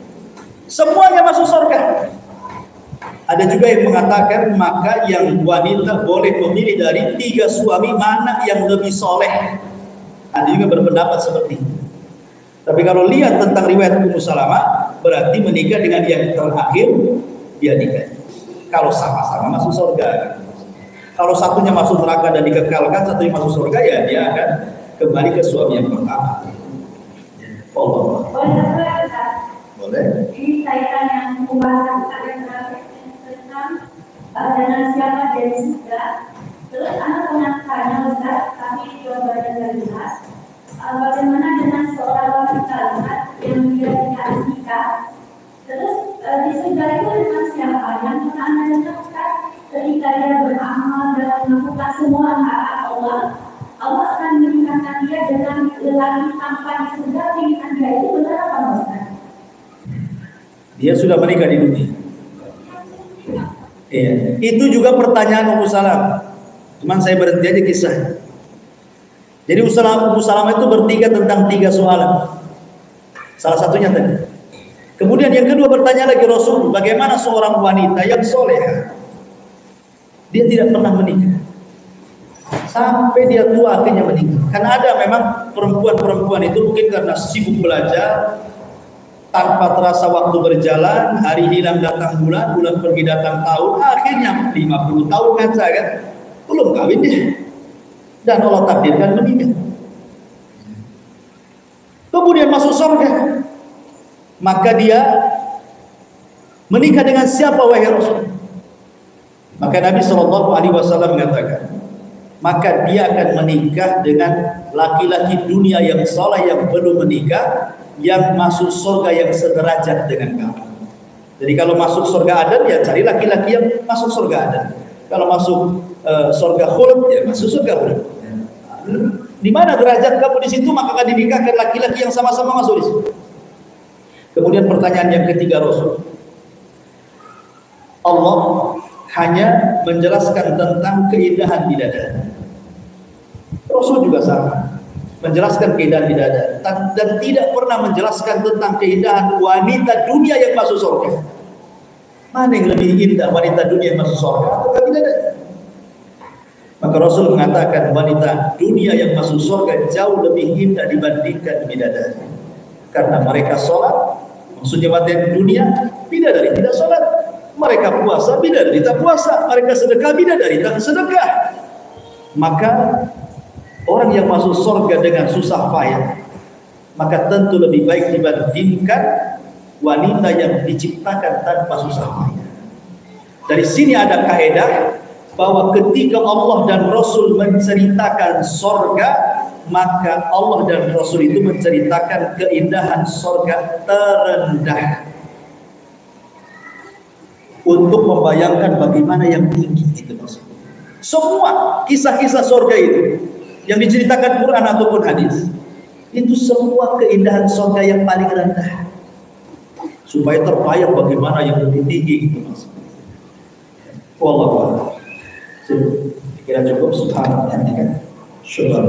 Semuanya masuk surga. Ada juga yang mengatakan maka yang wanita boleh memilih dari 3 suami mana yang lebih soleh. Ada juga berpendapat seperti itu. Tapi kalau lihat tentang riwayat Ummu Salamah, berarti menikah dengan yang terakhir dia nikah. Kalau sama-sama masuk surga. Kalau satunya masuk neraka dan dikekalkan, satunya masuk surga, ya dia akan kembali ke suami yang pertama. Allah. Boleh. Ini kaitan yang pembahasan tentang dengan siapa dari surga. Terus anak pernah tanya Ustaz, tapi jawabannya tidak jelas. Bagaimana dengan seorang wanita yang dia tidak nikah? Terus di surga itu dengan siapa? Yang pernah Anda dengar ketika dia beramal dan melakukan semua hak Allah, Allah akan menikahkan dia dengan lelaki tanpa di surga. Pilihan dia itu benar apa Ustaz? Dia sudah menikah di dunia. Iya, itu juga pertanyaan Ummu Salamah. Cuman saya berhenti aja kisahnya. Jadi Ummu Salamah itu bertiga tentang 3 soalan. Salah satunya tadi. Kemudian yang kedua bertanya lagi Rasul, bagaimana seorang wanita yang soleha? Dia tidak pernah menikah. Sampai dia tua akhirnya menikah. Karena ada memang perempuan-perempuan itu mungkin karena sibuk belajar, tanpa terasa waktu berjalan, hari hilang datang bulan, bulan pergi datang tahun, akhirnya 50 tahun ngaca kan, belum kawin dia. Dan Allah takdirkan menikah. Kemudian masuk surga. Maka dia menikah dengan siapa wahai Rasul? Maka Nabi SAW mengatakan, maka dia akan menikah dengan laki-laki dunia yang saleh yang belum menikah, yang masuk surga yang sederajat dengan kamu. Jadi kalau masuk surga Aden, ya cari laki-laki yang masuk surga Aden. Kalau masuk surga Khuld, ya masuk surga Khuld. Di mana derajat kamu di situ, maka akan dinikahkan laki-laki yang sama-sama masuk di situ. Kemudian pertanyaan yang ketiga Rasul, Allah hanya menjelaskan tentang keindahan bidadari. Rasul juga sama, menjelaskan keindahan bidadari dan tidak pernah menjelaskan tentang keindahan wanita dunia yang masuk surga. Mana yang lebih indah, wanita dunia yang masuk surga atau bidadari? Maka Rasul mengatakan wanita dunia yang masuk surga jauh lebih indah dibandingkan bidadari, karena mereka sholat. Maksudnya wanita dunia, bidadari tidak sholat. Mereka puasa, bidadari tak puasa. Mereka sedekah, bidadari tak sedekah. Maka orang yang masuk surga dengan susah payah, maka tentu lebih baik dibandingkan wanita yang diciptakan tanpa susah payah. Dari sini ada kaidah bahwa ketika Allah dan Rasul menceritakan surga, maka Allah dan Rasul itu menceritakan keindahan surga terendah, untuk membayangkan bagaimana yang tinggi itu maksudnya. Semua kisah-kisah surga itu yang diceritakan Quran ataupun hadis, itu semua keindahan surga yang paling rendah, supaya terbayang bagaimana yang lebih tinggi itu maksudnya. Wallahu a'lam. Kira cukup. Subhanallah. Syukur.